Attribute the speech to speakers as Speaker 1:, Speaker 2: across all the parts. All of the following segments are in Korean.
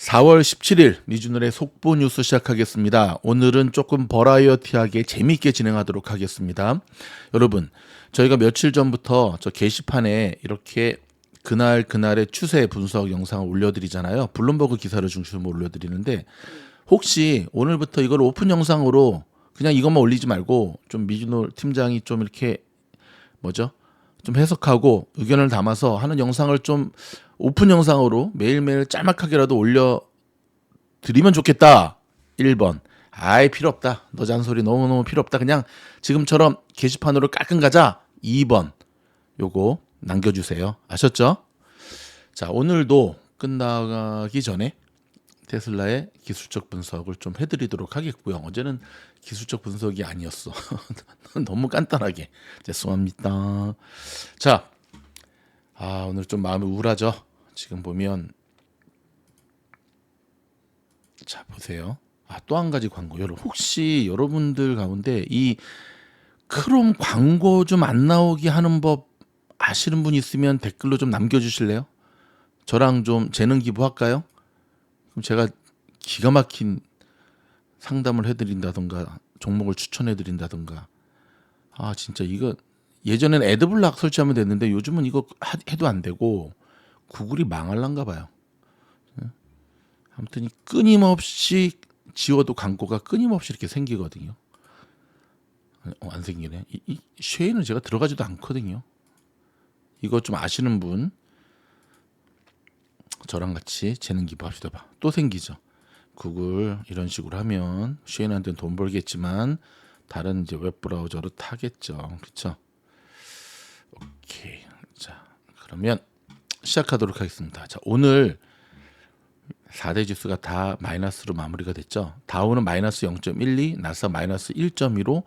Speaker 1: 4월 17일 미주널의 속보 뉴스 시작하겠습니다. 오늘은 조금 버라이어티하게 재미있게 진행하도록 하겠습니다. 여러분, 저희가 며칠 전부터 저 게시판에 이렇게 그날의 추세 분석 영상을 올려드리잖아요. 블룸버그 기사를 중심으로 올려드리는데 혹시 오늘부터 이걸 오픈 영상으로 그냥 이것만 올리지 말고 좀 미주널 팀장이 좀 이렇게 좀 해석하고 의견을 담아서 하는 영상을 좀 오픈 영상으로 매일매일 짤막하게라도 올려드리면 좋겠다. 1번. 아이 필요 없다. 너 잔소리 너무너무 필요 없다. 그냥 지금처럼 게시판으로 깔끔 가자. 2번. 요거 남겨주세요. 아셨죠? 자, 오늘도 끝나기 전에 테슬라의 기술적 분석을 좀 해드리도록 하겠고요. 어제는 기술적 분석이 아니었어. 너무 간단하게. 죄송합니다. 자, 오늘 좀 마음이 우울하죠. 지금 보면 자 보세요. 또 한 가지 광고. 혹시 여러분들 가운데 이 크롬 광고 좀 안 나오게 하는 법 아시는 분 있으면 댓글로 좀 남겨주실래요? 저랑 좀 재능 기부할까요? 그럼 제가 기가 막힌 상담을 해드린다던가 종목을 추천해드린다던가. 진짜 이거 예전엔 애드블락 설치하면 됐는데 요즘은 이거 해도 안 되고 구글이 망할란가 봐요. 아무튼 끊임없이 지워도 광고가 끊임없이 이렇게 생기거든요. 안 생기네. 이 쉐이는 제가 들어가지도 않거든요. 이거 좀 아시는 분 저랑 같이 재능 기부합시다. 또 생기죠. 구글 이런 식으로 하면 쉐인한테는 돈 벌겠지만 다른 이제 웹 브라우저로 타겠죠. 그렇죠? 오케이. 자, 그러면 시작하도록 하겠습니다. 자, 오늘 4대 지수가 다 마이너스로 마무리가 됐죠. 다우는 마이너스 0.12, 나스닥 마이너스 1.15,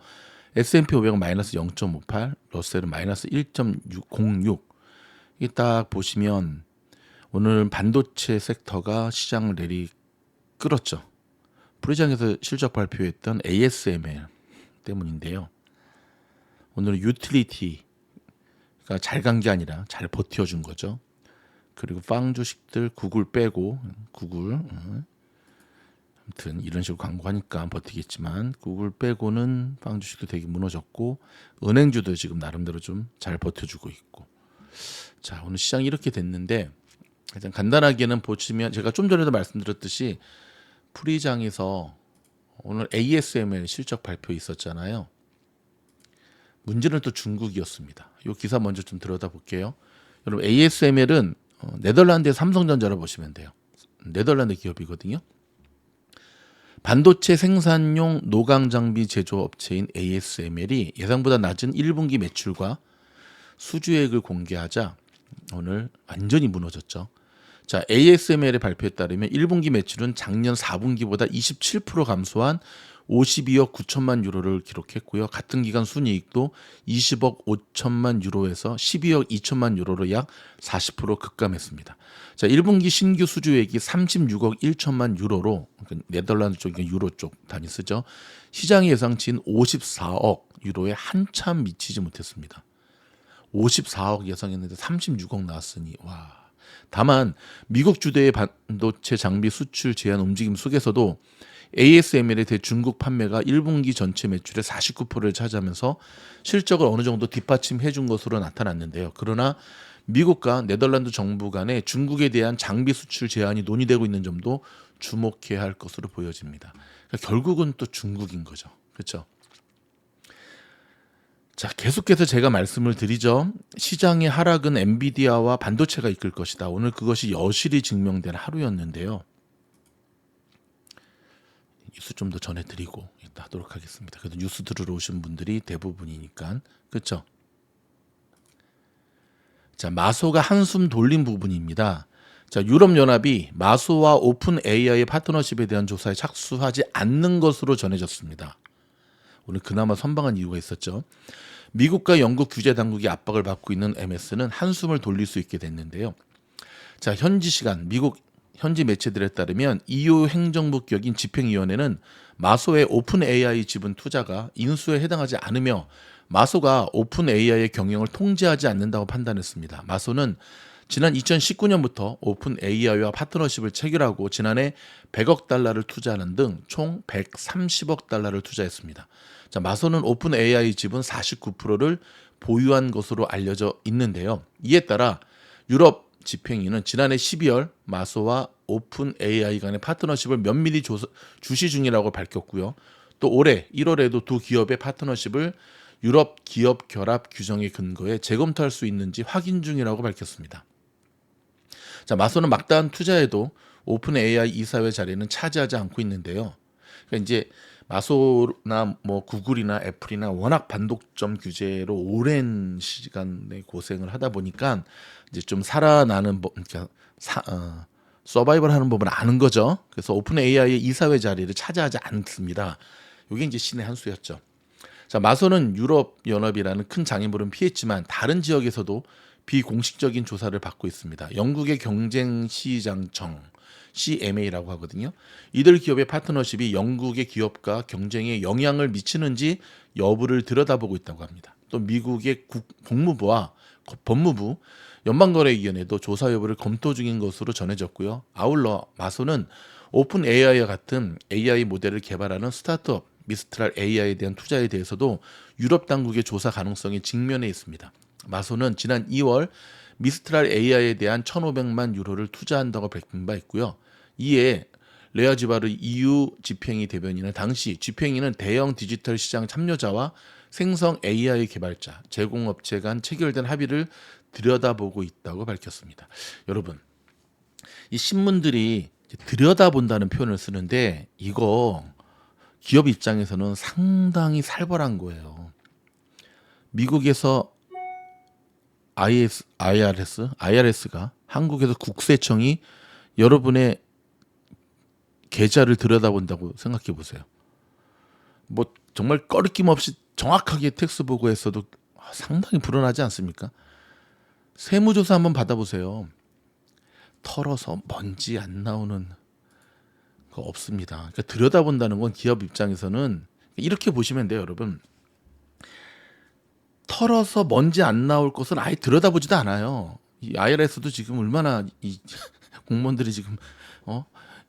Speaker 1: S&P 500은 마이너스 0.58, 러셀은 마이너스 1.06. 이게 딱 보시면 오늘 반도체 섹터가 시장을 끌었죠. 프리장에서 실적 발표했던 ASML 때문인데요. 오늘은 유틸리티가 잘 간 게 아니라 잘 버텨준 거죠. 그리고 빵 주식들 구글 빼고 아무튼 이런 식으로 광고하니까 버티겠지만 구글 빼고는 빵 주식도 되게 무너졌고 은행주도 지금 나름대로 좀 잘 버텨주고 있고. 자, 오늘 시장이 이렇게 됐는데 가장 간단하게는 보시면 제가 좀 전에도 말씀드렸듯이 프리장에서 오늘 ASML 실적 발표 있었잖아요. 문제는 또 중국이었습니다. 이 기사 먼저 좀 들여다볼게요. 여러분 ASML은 네덜란드의 삼성전자를 보시면 돼요. 네덜란드 기업이거든요. 반도체 생산용 노광 장비 제조 업체인 ASML이 예상보다 낮은 1분기 매출과 수주액을 공개하자 오늘 완전히 무너졌죠. 자, ASML의 발표에 따르면 1분기 매출은 작년 4분기보다 27% 감소한 52억 9천만 유로를 기록했고요. 같은 기간 순이익도 20억 5천만 유로에서 12억 2천만 유로로 약 40% 급감했습니다. 자, 1분기 신규 수주액이 36억 1천만 유로로 네덜란드 쪽이 유로 쪽 단위 쓰죠. 시장 예상치인 54억 유로에 한참 미치지 못했습니다. 54억 예상했는데 36억 나왔으니 와. 다만 미국 주도의 반도체 장비 수출 제한 움직임 속에서도 ASML의 대중국 판매가 1분기 전체 매출의 49%를 차지하면서 실적을 어느 정도 뒷받침해 준 것으로 나타났는데요. 그러나 미국과 네덜란드 정부 간에 중국에 대한 장비 수출 제한이 논의되고 있는 점도 주목해야 할 것으로 보여집니다. 그러니까 결국은 또 중국인 거죠. 그렇죠? 자, 계속해서 제가 말씀을 드리죠. 시장의 하락은 엔비디아와 반도체가 이끌 것이다. 오늘 그것이 여실히 증명된 하루였는데요. 뉴스 좀 더 전해드리고 하도록 하겠습니다. 그래도 뉴스 들으러 오신 분들이 대부분이니까. 그렇죠? 자, 마소가 한숨 돌린 부분입니다. 자, 유럽연합이 마소와 오픈 AI의 파트너십에 대한 조사에 착수하지 않는 것으로 전해졌습니다. 오늘 그나마 선방한 이유가 있었죠. 미국과 영국 규제 당국이 압박을 받고 있는 MS는 한숨을 돌릴 수 있게 됐는데요. 자, 현지 시간 미국 현지 매체들에 따르면 EU 행정부 격인 집행위원회는 마소의 오픈 AI 지분 투자가 인수에 해당하지 않으며 마소가 오픈 AI의 경영을 통제하지 않는다고 판단했습니다. 마소는 지난 2019년부터 오픈 AI와 파트너십을 체결하고 지난해 100억 달러를 투자하는 등 총 130억 달러를 투자했습니다. 자, 마소는 오픈 AI 지분 49%를 보유한 것으로 알려져 있는데요. 이에 따라 유럽 집행위는 지난해 12월 마소와 오픈 AI 간의 파트너십을 면밀히 주시 중이라고 밝혔고요. 또 올해 1월에도 두 기업의 파트너십을 유럽 기업 결합 규정에 근거해 재검토할 수 있는지 확인 중이라고 밝혔습니다. 자, 마소는 막다한 투자에도 오픈 AI 이사회 자리는 차지하지 않고 있는데요. 그러니까 이제 마소나 뭐 구글이나 애플이나 워낙 반독점 규제로 오랜 시간에 고생을 하다 보니까 이제 좀 살아나는 법, 그러니까 서바이벌 하는 법을 아는 거죠. 그래서 오픈 AI의 이사회 자리를 차지하지 않습니다. 이게 이제 신의 한 수였죠. 자, 마소는 유럽 연합이라는 큰 장애물은 피했지만 다른 지역에서도 비공식적인 조사를 받고 있습니다. 영국의 경쟁시장청 CMA라고 하거든요. 이들 기업의 파트너십이 영국의 기업과 경쟁에 영향을 미치는지 여부를 들여다보고 있다고 합니다. 또 미국의 국무부와 법무부, 연방거래위원회도 조사 여부를 검토 중인 것으로 전해졌고요. 아울러 마소는 오픈 AI와 같은 AI 모델을 개발하는 스타트업 미스트랄 AI에 대한 투자에 대해서도 유럽 당국의 조사 가능성이 직면해 있습니다. 마소는 지난 2월 미스트랄 AI에 대한 1,500만 유로를 투자한다고 밝힌 바 있고요. 이에 레아지바르 EU 집행위 대변인은 당시 집행위는 대형 디지털 시장 참여자와 생성 AI 개발자, 제공업체 간 체결된 합의를 들여다보고 있다고 밝혔습니다. 여러분, 이 신문들이 들여다본다는 표현을 쓰는데 이거 기업 입장에서는 상당히 살벌한 거예요. 미국에서 IRS가 한국에서 국세청이 여러분의 계좌를 들여다본다고 생각해 보세요. 뭐 정말 꺼리낌 없이 정확하게 텍스 보고했어도 상당히 불안하지 않습니까? 세무조사 한번 받아보세요. 털어서 먼지 안 나오는 거 없습니다. 그러니까 들여다본다는 건 기업 입장에서는 이렇게 보시면 돼요, 여러분. 털어서 먼지 안 나올 것은 아예 들여다보지도 않아요. 이 IRS도 지금 얼마나 이 공무원들이 지금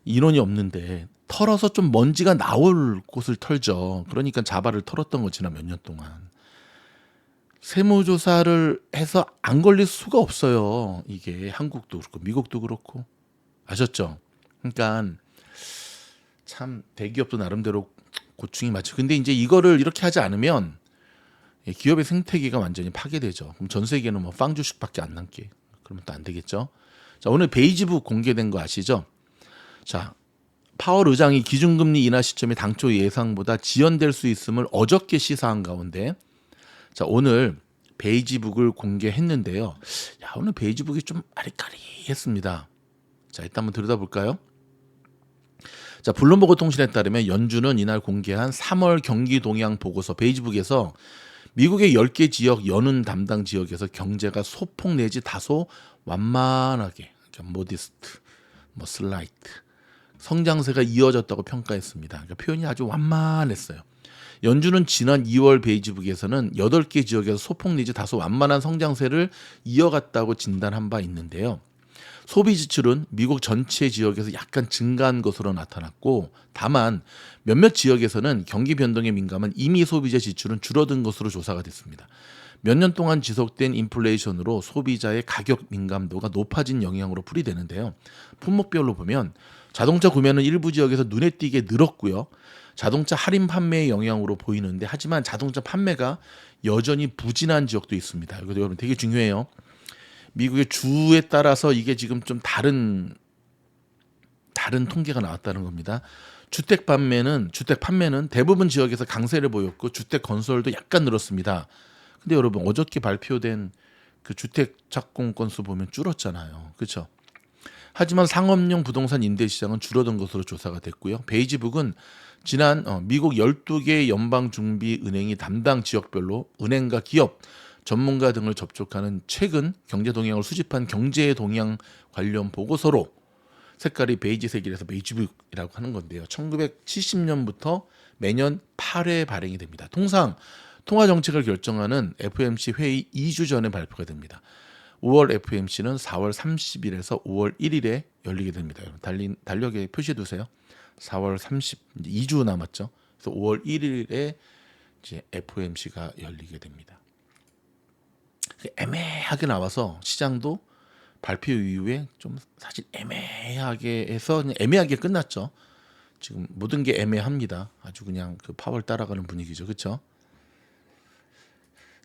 Speaker 1: 인원이 없는데 털어서 좀 먼지가 나올 곳을 털죠. 그러니까 자발을 털었던 거 지난 몇 년 동안. 세무조사를 해서 안 걸릴 수가 없어요. 이게 한국도 그렇고 미국도 그렇고. 아셨죠? 그러니까 참 대기업도 나름대로 고충이 많죠. 근데 이제 이거를 이렇게 하지 않으면 기업의 생태계가 완전히 파괴되죠. 그럼 전 세계는 뭐 빵 주식밖에 안 남게. 그러면 또 안 되겠죠. 자, 오늘 베이지북 공개된 거 아시죠? 자, 파월 의장이 기준금리 인하 시점이 당초 예상보다 지연될 수 있음을 어저께 시사한 가운데 자, 오늘 베이지북을 공개했는데요. 야, 오늘 베이지북이 좀 아리까리했습니다. 자, 일단 한번 들여다볼까요? 자, 블룸버그 통신에 따르면 연준은 이날 공개한 3월 경기 동향 보고서 베이지북에서 미국의 10개 지역 연은 담당 지역에서 경제가 소폭 내지 다소 완만하게, 그러니까 모디스트, 뭐 슬라이트, 성장세가 이어졌다고 평가했습니다. 그러니까 표현이 아주 완만했어요. 연준은 지난 2월 베이지북에서는 8개 지역에서 소폭 내지 다소 완만한 성장세를 이어갔다고 진단한 바 있는데요. 소비 지출은 미국 전체 지역에서 약간 증가한 것으로 나타났고 다만 몇몇 지역에서는 경기 변동에 민감한 임의 소비자 지출은 줄어든 것으로 조사가 됐습니다. 몇 년 동안 지속된 인플레이션으로 소비자의 가격 민감도가 높아진 영향으로 풀이되는데요. 품목별로 보면 자동차 구매는 일부 지역에서 눈에 띄게 늘었고요. 자동차 할인 판매의 영향으로 보이는데 하지만 자동차 판매가 여전히 부진한 지역도 있습니다. 이거 여러분 되게 중요해요. 미국의 주에 따라서 이게 지금 좀 다른 통계가 나왔다는 겁니다. 주택 판매는 대부분 지역에서 강세를 보였고 주택 건설도 약간 늘었습니다. 근데 여러분 어저께 발표된 그 주택 착공 건수 보면 줄었잖아요. 그렇죠? 하지만 상업용 부동산 임대 시장은 줄어든 것으로 조사가 됐고요. 베이지북은 지난 미국 12개 연방준비은행이 담당 지역별로 은행과 기업, 전문가 등을 접촉하는 최근 경제 동향을 수집한 경제 동향 관련 보고서로 색깔이 베이지색이라서 베이지북이라고 하는 건데요. 1970년부터 매년 8회 발행이 됩니다. 통상 통화 정책을 결정하는 FOMC 회의 2주 전에 발표가 됩니다. 5월 FOMC는 4월 30일에서 5월 1일에 열리게 됩니다. 달력에 표시해 두세요. 4월 30, 이제 2주 남았죠. 그래서 5월 1일에 이제 FOMC가 열리게 됩니다. 애매하게 나와서 시장도 발표 이후에 좀 사실 애매하게 해서 그냥 애매하게 끝났죠. 지금 모든 게 애매합니다. 아주 그냥 그 파월 따라가는 분위기죠. 그렇죠?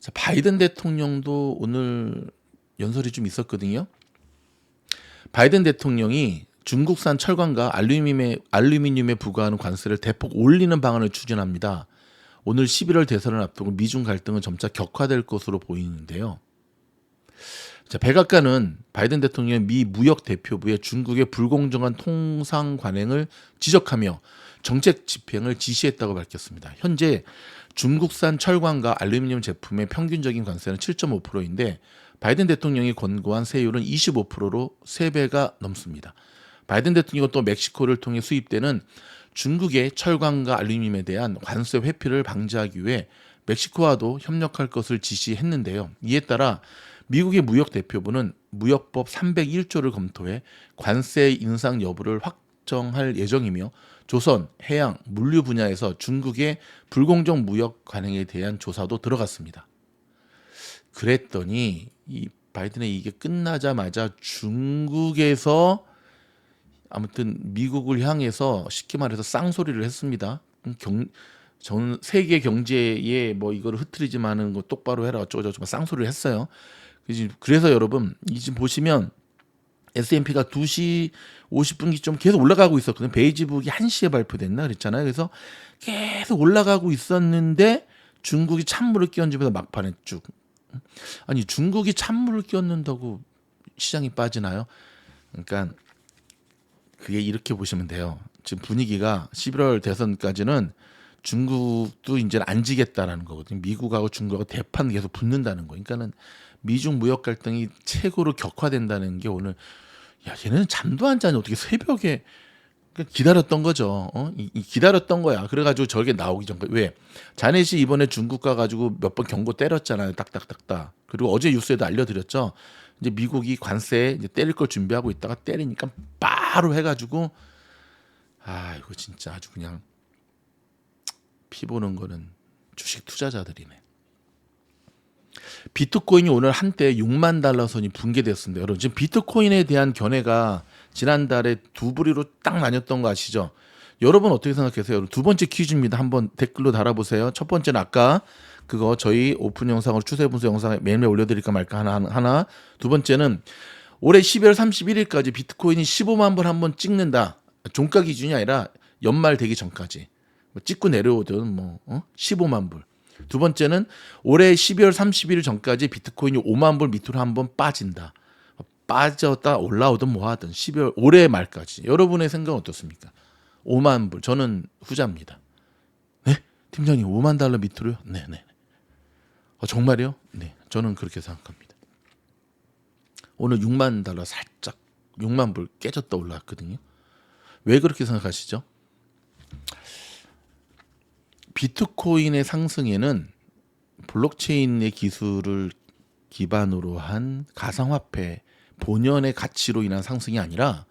Speaker 1: 자, 바이든 대통령도 오늘 연설이 좀 있었거든요. 바이든 대통령이 중국산 철강과 알루미늄에 부과하는 관세를 대폭 올리는 방안을 추진합니다. 오늘 11월 대선을 앞두고 미중 갈등은 점차 격화될 것으로 보이는데요. 자, 백악관은 바이든 대통령의 미 무역 대표부에 중국의 불공정한 통상 관행을 지적하며 정책 집행을 지시했다고 밝혔습니다. 현재 중국산 철광과 알루미늄 제품의 평균적인 관세는 7.5%인데 바이든 대통령이 권고한 세율은 25%로 3배가 넘습니다. 바이든 대통령은 또 멕시코를 통해 수입되는 중국의 철광과 알루미늄에 대한 관세 회피를 방지하기 위해 멕시코와도 협력할 것을 지시했는데요. 이에 따라 미국의 무역대표부는 무역법 301조를 검토해 관세 인상 여부를 확정할 예정이며 조선, 해양, 물류 분야에서 중국의 불공정 무역 관행에 대한 조사도 들어갔습니다. 그랬더니 이 바이든의 이게 끝나자마자 중국에서 아무튼 미국을 향해서 쉽게 말해서 쌍소리를 했습니다. 전 세계 경제에 뭐 이거를 흐트리지만은 거 똑바로 해라 어쩌고저쩌고 쌍소리를 했어요. 그래서 여러분 이 지금 보시면 S&P가 2시 50분 좀 계속 올라가고 있었거든요. 베이지북이 1시에 발표됐나 그랬잖아요. 그래서 계속 올라가고 있었는데 중국이 찬물을 끼얹으면서 막판에 쭉. 아니 중국이 찬물을 끼얹는다고 시장이 빠지나요? 그러니까 그게 이렇게 보시면 돼요. 지금 분위기가 11월 대선까지는 중국도 이제는 안 지겠다라는 거거든요. 미국하고 중국하고 대판 계속 붙는다는 거. 그러니까는 미중 무역 갈등이 최고로 격화된다는 게 오늘 야 얘네는 잠도 안 자니 어떻게 새벽에 기다렸던 거죠. 기다렸던 거야. 그래가지고 저게 나오기 전까지 왜 자넷이 이번에 중국 가가지고 몇 번 경고 때렸잖아요. 딱딱딱딱. 그리고 어제 뉴스에도 알려드렸죠. 이제 미국이 관세 이제 때릴 걸 준비하고 있다가 때리니까 바로 해가지고 아 이거 진짜 아주 그냥 피 보는 거는 주식 투자자들이네. 비트코인이 오늘 한때 6만 달러 선이 붕괴됐습니다. 여러분 지금 비트코인에 대한 견해가 지난달에 두 부류로 딱 나뉘었던 거 아시죠? 여러분 어떻게 생각하세요? 두 번째 퀴즈입니다. 한번 댓글로 달아보세요. 첫 번째는 아까 그거 저희 오픈 영상으로 추세 분석 영상에 매일매일 올려드릴까 말까 하나. 두 번째는 올해 12월 31일까지 비트코인이 15만 불 한번 찍는다. 종가 기준이 아니라 연말 되기 전까지. 찍고 내려오든 15만 불. 두 번째는 올해 12월 31일 전까지 비트코인이 5만 불 밑으로 한번 빠진다. 빠졌다 올라오든 뭐하든 12월 올해 말까지. 여러분의 생각은 어떻습니까? 5만 불. 저는 후자입니다. 네? 팀장님 5만 달러 밑으로요? 네네. 정말요? 네. 저는 그렇게 생각합니다. 오늘 6만 달러 살짝 6만 불 깨졌다 올라왔거든요. 왜 그렇게 생각하시죠? 비트코인의 상승에는 블록체인의 기술을 기반으로 한 가상화폐 본연의 가치로 인한 상승이 아니라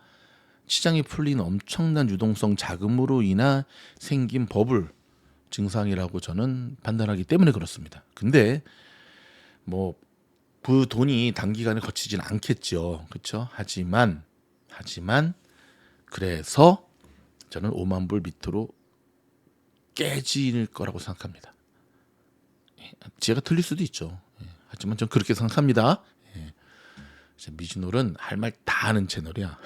Speaker 1: 시장이 풀린 엄청난 유동성 자금으로 인한 생긴 버블 증상이라고 저는 판단하기 때문에 그렇습니다. 근데 뭐 그 돈이 단기간에 거치진 않겠죠. 그렇죠? 하지만 그래서 저는 5만 불 밑으로 깨질 거라고 생각합니다. 제가 틀릴 수도 있죠. 하지만 저는 그렇게 생각합니다. 미즈놀은 할 말 다 하는 채널이야.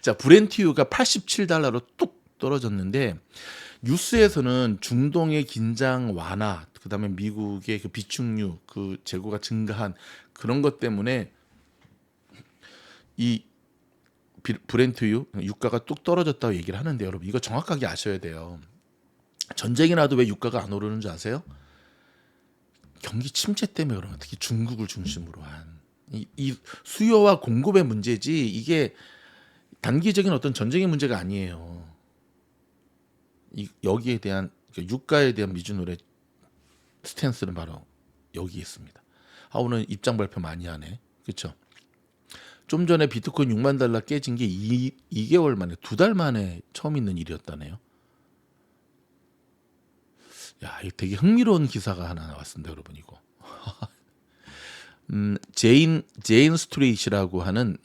Speaker 1: 자, 브렌트유가 87달러로 뚝 떨어졌는데 뉴스에서는 중동의 긴장 완화, 그다음에 미국의 그 비축유 그 재고가 증가한 그런 것 때문에 이 브렌트유 유가가 뚝 떨어졌다고 얘기를 하는데 여러분 이거 정확하게 아셔야 돼요. 전쟁이 나도 왜 유가가 안 오르는 줄 아세요? 경기 침체 때문에 그런 거 특히 중국을 중심으로 한 이 수요와 공급의 문제지 이게 단기적인 어떤 전쟁의 문제가 아니에요. 여기에 대한 유가에 대한 미주놀의 스탠스는 바로 여기 있습니다. 오늘 입장 발표 많이 하네. 그렇죠? 좀 전에 비트코인 6만 달러 깨진 게 2개월 만에 2달 만에 처음 있는 일이었다네요. 야, 이거 되게 흥미로운 기사가 하나 나왔습니다, 여러분 이거. 제인 스트리트라고 하는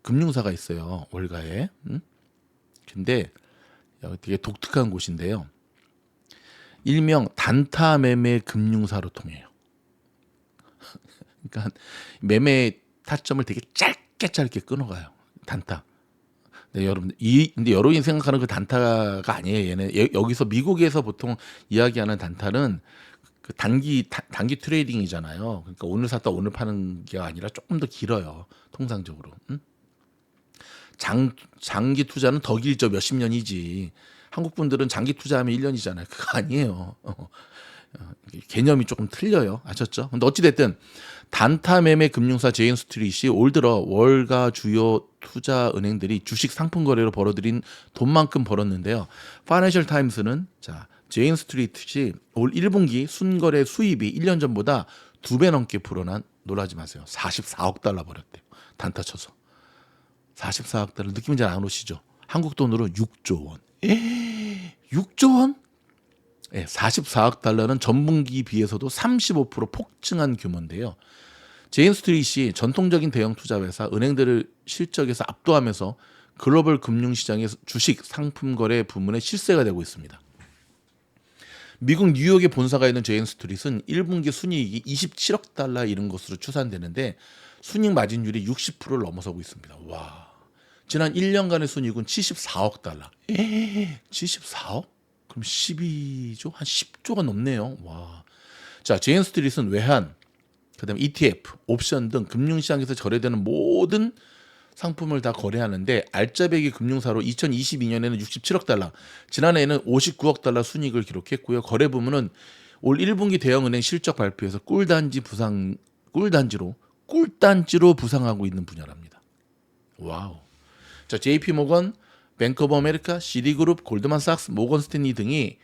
Speaker 1: 금융사가 있어요, 월가에. 근데 되게 독특한 곳인데요. 일명 단타 매매 금융사로 통해요. 그러니까 매매 타점을 되게 짧게 끊어가요. 단타. 네, 여러분 근데 여러분이 생각하는 그 단타가 아니에요. 얘는 여기서 미국에서 보통 이야기하는 단타는 그 단기 트레이딩이잖아요. 그러니까 오늘 샀다 오늘 파는 게 아니라 조금 더 길어요. 통상적으로. 장기 투자는 더 길죠. 몇십 년이지. 한국 분들은 장기 투자하면 1년이잖아요. 그거 아니에요. 개념이 조금 틀려요. 아셨죠? 근데 어찌 됐든 단타 매매 금융사 제인 스트리트이 올 들어 월가 주요 투자 은행들이 주식 상품 거래로 벌어들인 돈만큼 벌었는데요. 파이낸셜 타임스는 제인 스트리트이 올 1분기 순거래 수입이 1년 전보다 2배 넘게 불어난, 놀라지 마세요, 44억 달러 벌었대요. 단타 쳐서 44억 달러, 느낌이 잘 안 오시죠? 한국 돈으로 6조 원. 6조 원? 네, 44억 달러는 전분기 비해서도 35% 폭증한 규모인데요. 제인 스트리트이 전통적인 대형 투자 회사 은행들을 실적에서 압도하면서 글로벌 금융시장의 주식 상품 거래 부문의 실세가 되고 있습니다. 미국 뉴욕에 본사가 있는 제인 스트리트는 1분기 순이익이 27억 달러 이른 것으로 추산되는데 순이익 마진율이 60%를 넘어서고 있습니다. 와, 지난 1년간의 순이익은 74억 달러. 74억? 그럼 12조? 한 10조가 넘네요. 와. 자, 제인 스트리트는 외환, 그다음에 ETF, 옵션 등 금융시장에서 거래되는 모든 상품을 다 거래하는데 알짜배기 금융사로 2022년에는 67억 달러, 지난해에는 59억 달러 순이익을 기록했고요. 거래 부문은 올 1분기 대형은행 실적 발표에서 꿀단지로 부상하고 있는 분야랍니다. 와우. 자, JP 모건, 뱅크 오브 아메리카, 시리그룹, 골드만삭스, 모건 스탠리 등이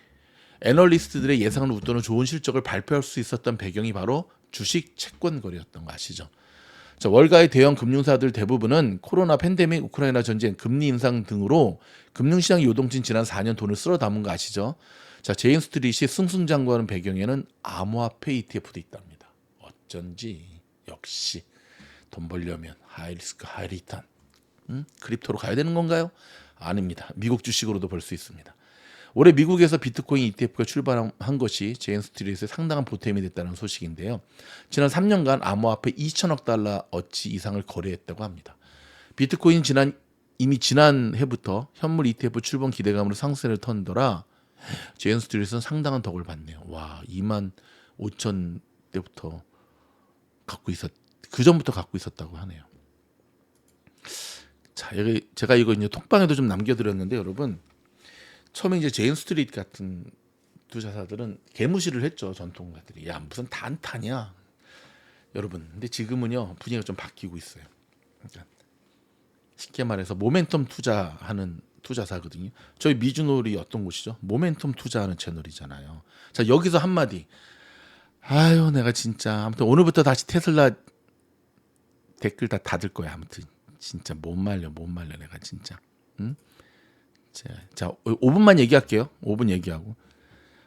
Speaker 1: 애널리스트들의 예상을 웃도는 좋은 실적을 발표할 수 있었던 배경이 바로 주식 채권 거래였던 거 아시죠? 자, 월가의 대형 금융사들 대부분은 코로나 팬데믹, 우크라이나 전쟁, 금리 인상 등으로 금융시장 요동친 지난 4년 돈을 쓸어 담은 거 아시죠? 자, 제인 스트리트이 승승장구하는 배경에는 암호화폐 ETF도 있답니다. 어쩐지 역시 돈 벌려면 하이리스크 하이리턴, 크립토로 가야 되는 건가요? 아닙니다. 미국 주식으로도 벌 수 있습니다. 올해 미국에서 비트코인 ETF가 출발한 것이 제인 스트리트에 상당한 보탬이 됐다는 소식인데요. 지난 3년간 암호화폐 2천억 달러 어치 이상을 거래했다고 합니다. 비트코인 이미 지난 해부터 현물 ETF 출범 기대감으로 상승세를 터더라 제인 스트리트는 상당한 덕을 봤네요. 와, 2만 5천 대부터 그 전부터 갖고 있었다고 하네요. 자, 제가 이거 이제 톡방에도 좀 남겨드렸는데 여러분, 처음에 이제 제인 스트리트 같은 투자사들은 개무시를 했죠. 전통가들이. 야, 무슨 단타냐, 여러분. 근데 지금은요, 분위기가 좀 바뀌고 있어요. 그러니까 쉽게 말해서 모멘텀 투자하는 투자사거든요. 저희 미주놀이 어떤 곳이죠? 모멘텀 투자하는 채널이잖아요. 자, 여기서 한마디. 아유, 내가 진짜 아무튼 오늘부터 다시 테슬라 댓글 다 닫을 거야. 아무튼 진짜 못 말려 내가 진짜. 응? 자, 5분만 얘기할게요. 5분 얘기하고.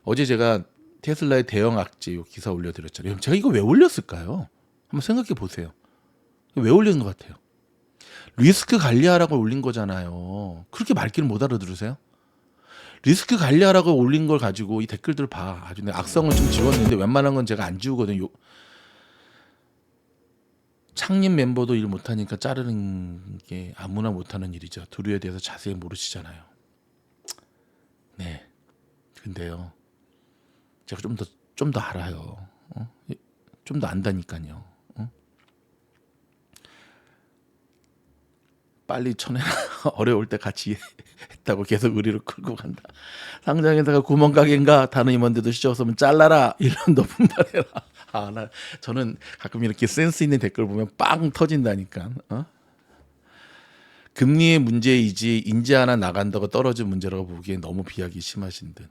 Speaker 1: 어제 제가 테슬라의 대형 악재 기사 올려드렸잖아요. 제가 이거 왜 올렸을까요? 한번 생각해 보세요. 왜 올리는 것 같아요? 리스크 관리하라고 올린 거잖아요. 그렇게 말귀를 못 알아들으세요? 리스크 관리하라고 올린 걸 가지고 이 댓글들 봐. 아주 내 악성을 좀 지웠는데 웬만한 건 제가 안 지우거든요. 창립 멤버도 일 못하니까 자르는 게 아무나 못하는 일이죠. 두류에 대해서 자세히 모르시잖아요. 네. 근데요, 제가 좀 더 알아요. 좀 더 안다니까요. 빨리 쳐내라. 어려울 때 같이 했다고 계속 의리로 끌고 간다. 상장에다가 구멍가게인가 다른 임원들도 시켜서면 잘라라. 이런 높은 말해라. 저는 가끔 이렇게 센스 있는 댓글 보면 빵 터진다니까. 금리의 문제이지 인재 하나 나간다고 떨어진 문제라고 보기엔 너무 비하기 심하신 듯.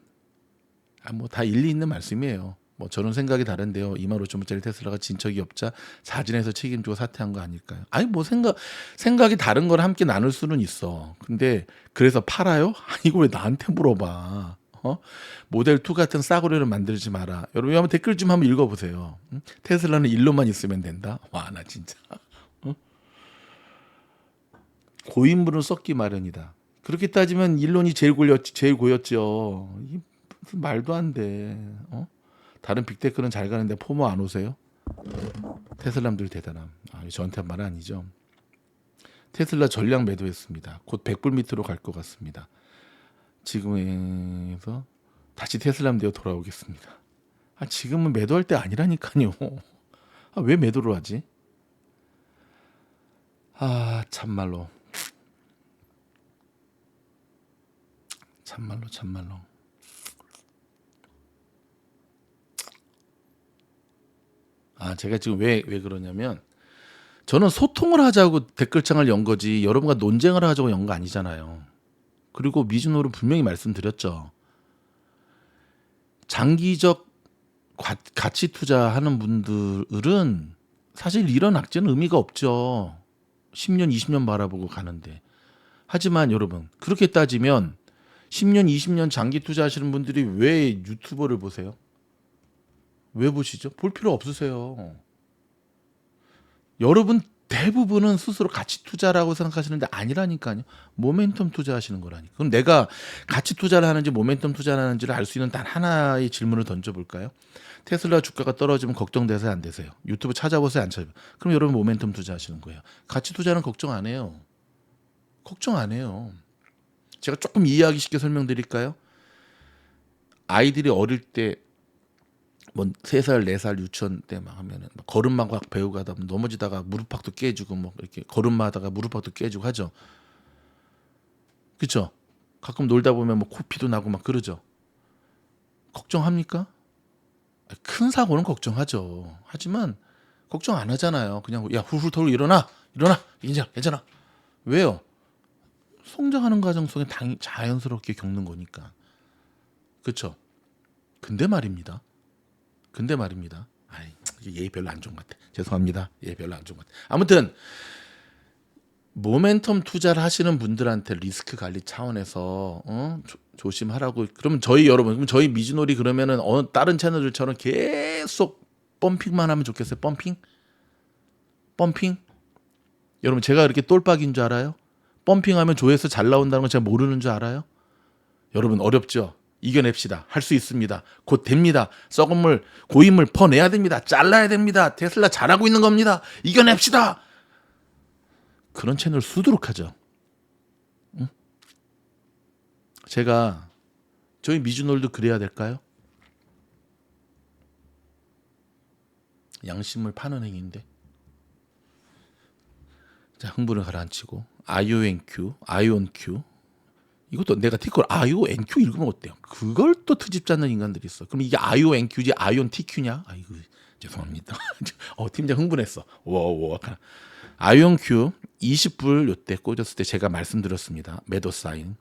Speaker 1: 뭐 다 일리 있는 말씀이에요. 뭐 저는 생각이 다른데요. 25,000불짜리 테슬라가 진척이 없자 자진해서 책임지고 사퇴한 거 아닐까요? 아니 뭐 생각이 다른 걸 함께 나눌 수는 있어. 근데 그래서 팔아요? 이거 왜 나한테 물어봐? 모델 2 같은 싸구려를 만들지 마라. 여러분 한번 댓글 좀 한번 읽어보세요. 응? 테슬라는 일로만 있으면 된다. 와 나 진짜 고인물은 썩기 마련이다. 그렇게 따지면 일론이 제일 고였죠. 무슨 말도 안 돼. 다른 빅테크는 잘 가는데 포모 안 오세요? 테슬라들 대단함. 저한테 한 말은 아니죠. 테슬라 전량 매도했습니다. 곧 100불 밑으로 갈 것 같습니다. 지금에서 다시 테슬라대로 돌아오겠습니다. 지금은 매도할 때 아니라니까요. 왜 매도를 하지? 참말로. 제가 지금 왜 그러냐면 저는 소통을 하자고 댓글창을 연 거지 여러분과 논쟁을 하자고 연 거 아니잖아요. 그리고 미즈노는 분명히 말씀드렸죠. 장기적 가치 투자하는 분들은 사실 이런 악재는 의미가 없죠. 10년, 20년 바라보고 가는데. 하지만 여러분 그렇게 따지면 10년, 20년 장기 투자하시는 분들이 왜 유튜버를 보세요? 왜 보시죠? 볼 필요 없으세요. 여러분 대부분은 스스로 가치 투자라고 생각하시는데 아니라니까요. 모멘텀 투자하시는 거라니까. 그럼 내가 가치 투자를 하는지 모멘텀 투자를 하는지를 알 수 있는 단 하나의 질문을 던져볼까요? 테슬라 주가가 떨어지면 걱정되세요 안 되세요? 유튜브 찾아보세요 안 찾아보세요? 그럼 여러분 모멘텀 투자하시는 거예요. 가치 투자는 걱정 안 해요. 걱정 안 해요. 제가 조금 이해하기 쉽게 설명드릴까요? 아이들이 어릴 때 뭐 3살, 4살 유치원 때 막 하면은 걸음마 막 배우고 가다 보면 넘어지다가 무릎팍도 깨지고 뭐 이렇게 걸음마다가 무릎팍도 깨지고 하죠. 그렇죠? 가끔 놀다 보면 뭐 코피도 나고 막 그러죠. 걱정합니까? 큰 사고는 걱정하죠. 하지만 걱정 안 하잖아요. 그냥 야 훌훌 털고 일어나 괜찮아. 왜요? 성장하는 과정 속에 자연스럽게 겪는 거니까. 그렇죠? 근데 말입니다. 예의 별로 안 좋은 것 같아. 죄송합니다. 예의 별로 안 좋은 것 같아. 아무튼 모멘텀 투자를 하시는 분들한테 리스크 관리 차원에서 조심하라고. 그러면 그럼 저희 미즈놀이 그러면은 다른 채널들처럼 계속 펌핑만 하면 좋겠어요. 펌핑? 여러분 제가 이렇게 똘박인 줄 알아요? 펌핑하면 조회수 잘 나온다는 건 제가 모르는 줄 알아요? 여러분 어렵죠? 이겨냅시다. 할 수 있습니다. 곧 됩니다. 썩은 물, 고인물 퍼내야 됩니다. 잘라야 됩니다. 테슬라 잘하고 있는 겁니다. 이겨냅시다. 그런 채널 수두룩 하죠. 응? 제가 저희 미즈놀도 그래야 될까요? 양심을 파는 행위인데. 자, 흥분을 가라앉히고 아이온Q 이것도 내가 티커를 IONQ 읽으면 어때요? 그걸 또 트집 잡는 인간들이 있어. 그럼 이게 IONQ지 IONTQ냐? 아이고 죄송합니다. 팀장 흥분했어. IONQ 20불 요때 꽂았을 때 제가 말씀드렸습니다. 매도 사인.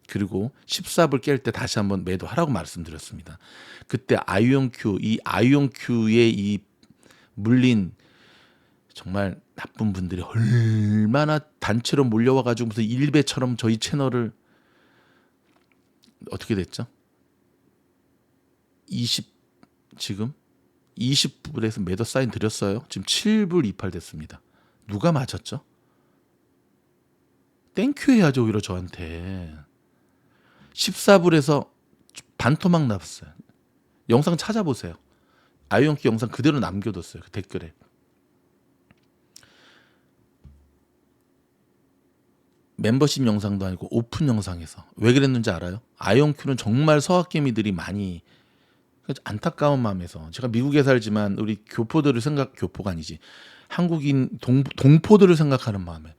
Speaker 1: 그리고 14불 깰 때 다시 한번 매도하라고 말씀드렸습니다. 그때 IONQ의 이 물린 정말 나쁜 분들이 얼마나 단체로 몰려와 가지고 무슨 일배처럼 저희 채널을 어떻게 됐죠? 지금 20불에서 매도 사인 드렸어요. 지금 7불 28 됐습니다. 누가 맞았죠? 땡큐 해야죠. 오히려 저한테 14불에서 반토막 났어요. 영상 찾아보세요. 아이온키 영상 그대로 남겨뒀어요. 그 댓글에. 멤버십 영상도 아니고 오픈 영상에서 왜 그랬는지 알아요? 아이온큐는 정말 서학개미들이 많이 안타까운 마음에서 제가 미국에 살지만 우리 교포가 아니지 한국인 동포들을 생각하는 마음에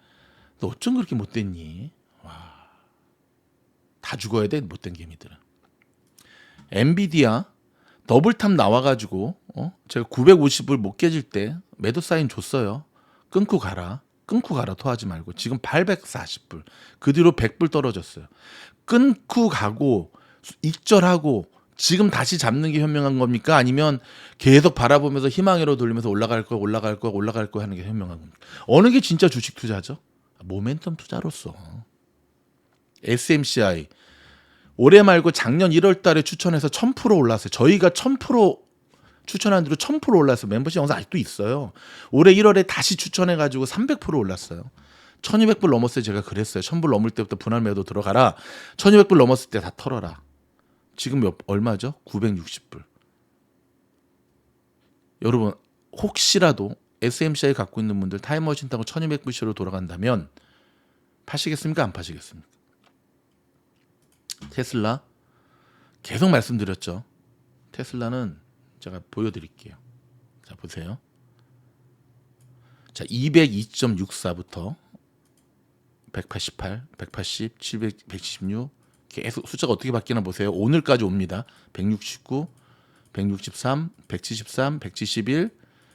Speaker 1: 너 어쩜 그렇게 못됐니? 와, 다 죽어야 돼 못된 개미들은. 엔비디아 더블탑 나와가지고 제가 950불 못 깨질 때 매도 사인 줬어요. 끊고 가라 토하지 말고. 지금 840불. 그 뒤로 100불 떨어졌어요. 끊고 가고 익절하고 지금 다시 잡는 게 현명한 겁니까? 아니면 계속 바라보면서 희망으로 돌리면서 올라갈 거야 하는 게 현명한 겁니까? 어느 게 진짜 주식 투자죠? 모멘텀 투자로서. SMCI 올해 말고 작년 1월 달에 추천해서 1000% 올랐어요. 저희가 1000% 추천한 대로 1000% 올랐어요. 멤버십 영상 아직도 있어요. 올해 1월에 다시 추천해가지고 300% 올랐어요. 1200불 넘었을 때 제가 그랬어요. 1000불 넘을 때부터 분할 매도 들어가라. 1200불 넘었을 때 다 털어라. 지금 얼마죠? 960불. 여러분 혹시라도 SMCI 갖고 있는 분들 타임머신 타고 1200불시로 돌아간다면 파시겠습니까? 안 파시겠습니까? 테슬라 계속 말씀드렸죠. 테슬라는 제가 보여드릴게요. 자 보세요. 자 202.64부터 188, 180, 700, 176 계속 숫자가 어떻게 바뀌나 보세요. 오늘까지 옵니다. 169, 163, 173, 171,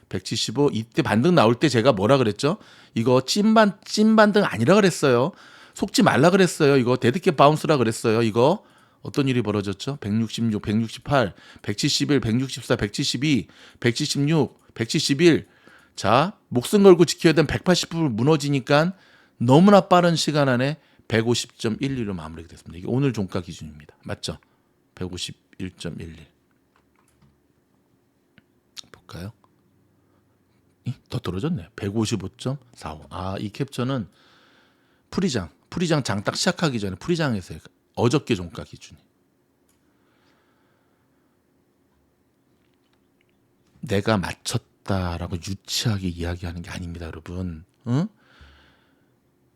Speaker 1: 175 이때 반등 나올 때 제가 뭐라 그랬죠? 이거 찐반등 아니라 그랬어요. 속지 말라 그랬어요. 이거 데드캣 바운스라 그랬어요. 이거 어떤 일이 벌어졌죠? 166, 168, 171, 164, 172, 176, 171. 자, 목숨 걸고 지켜야 되는 180불 무너지니까 너무나 빠른 시간 안에 150.12로 마무리가 됐습니다. 이게 오늘 종가 기준입니다. 맞죠? 151.11. 볼까요? 더 떨어졌네. 155.45. 아, 이 캡처는 프리장 장 딱 시작하기 전에 프리장에서 어저께 종가 기준이. 내가 맞췄다라고 유치하게 이야기하는 게 아닙니다, 여러분. 응?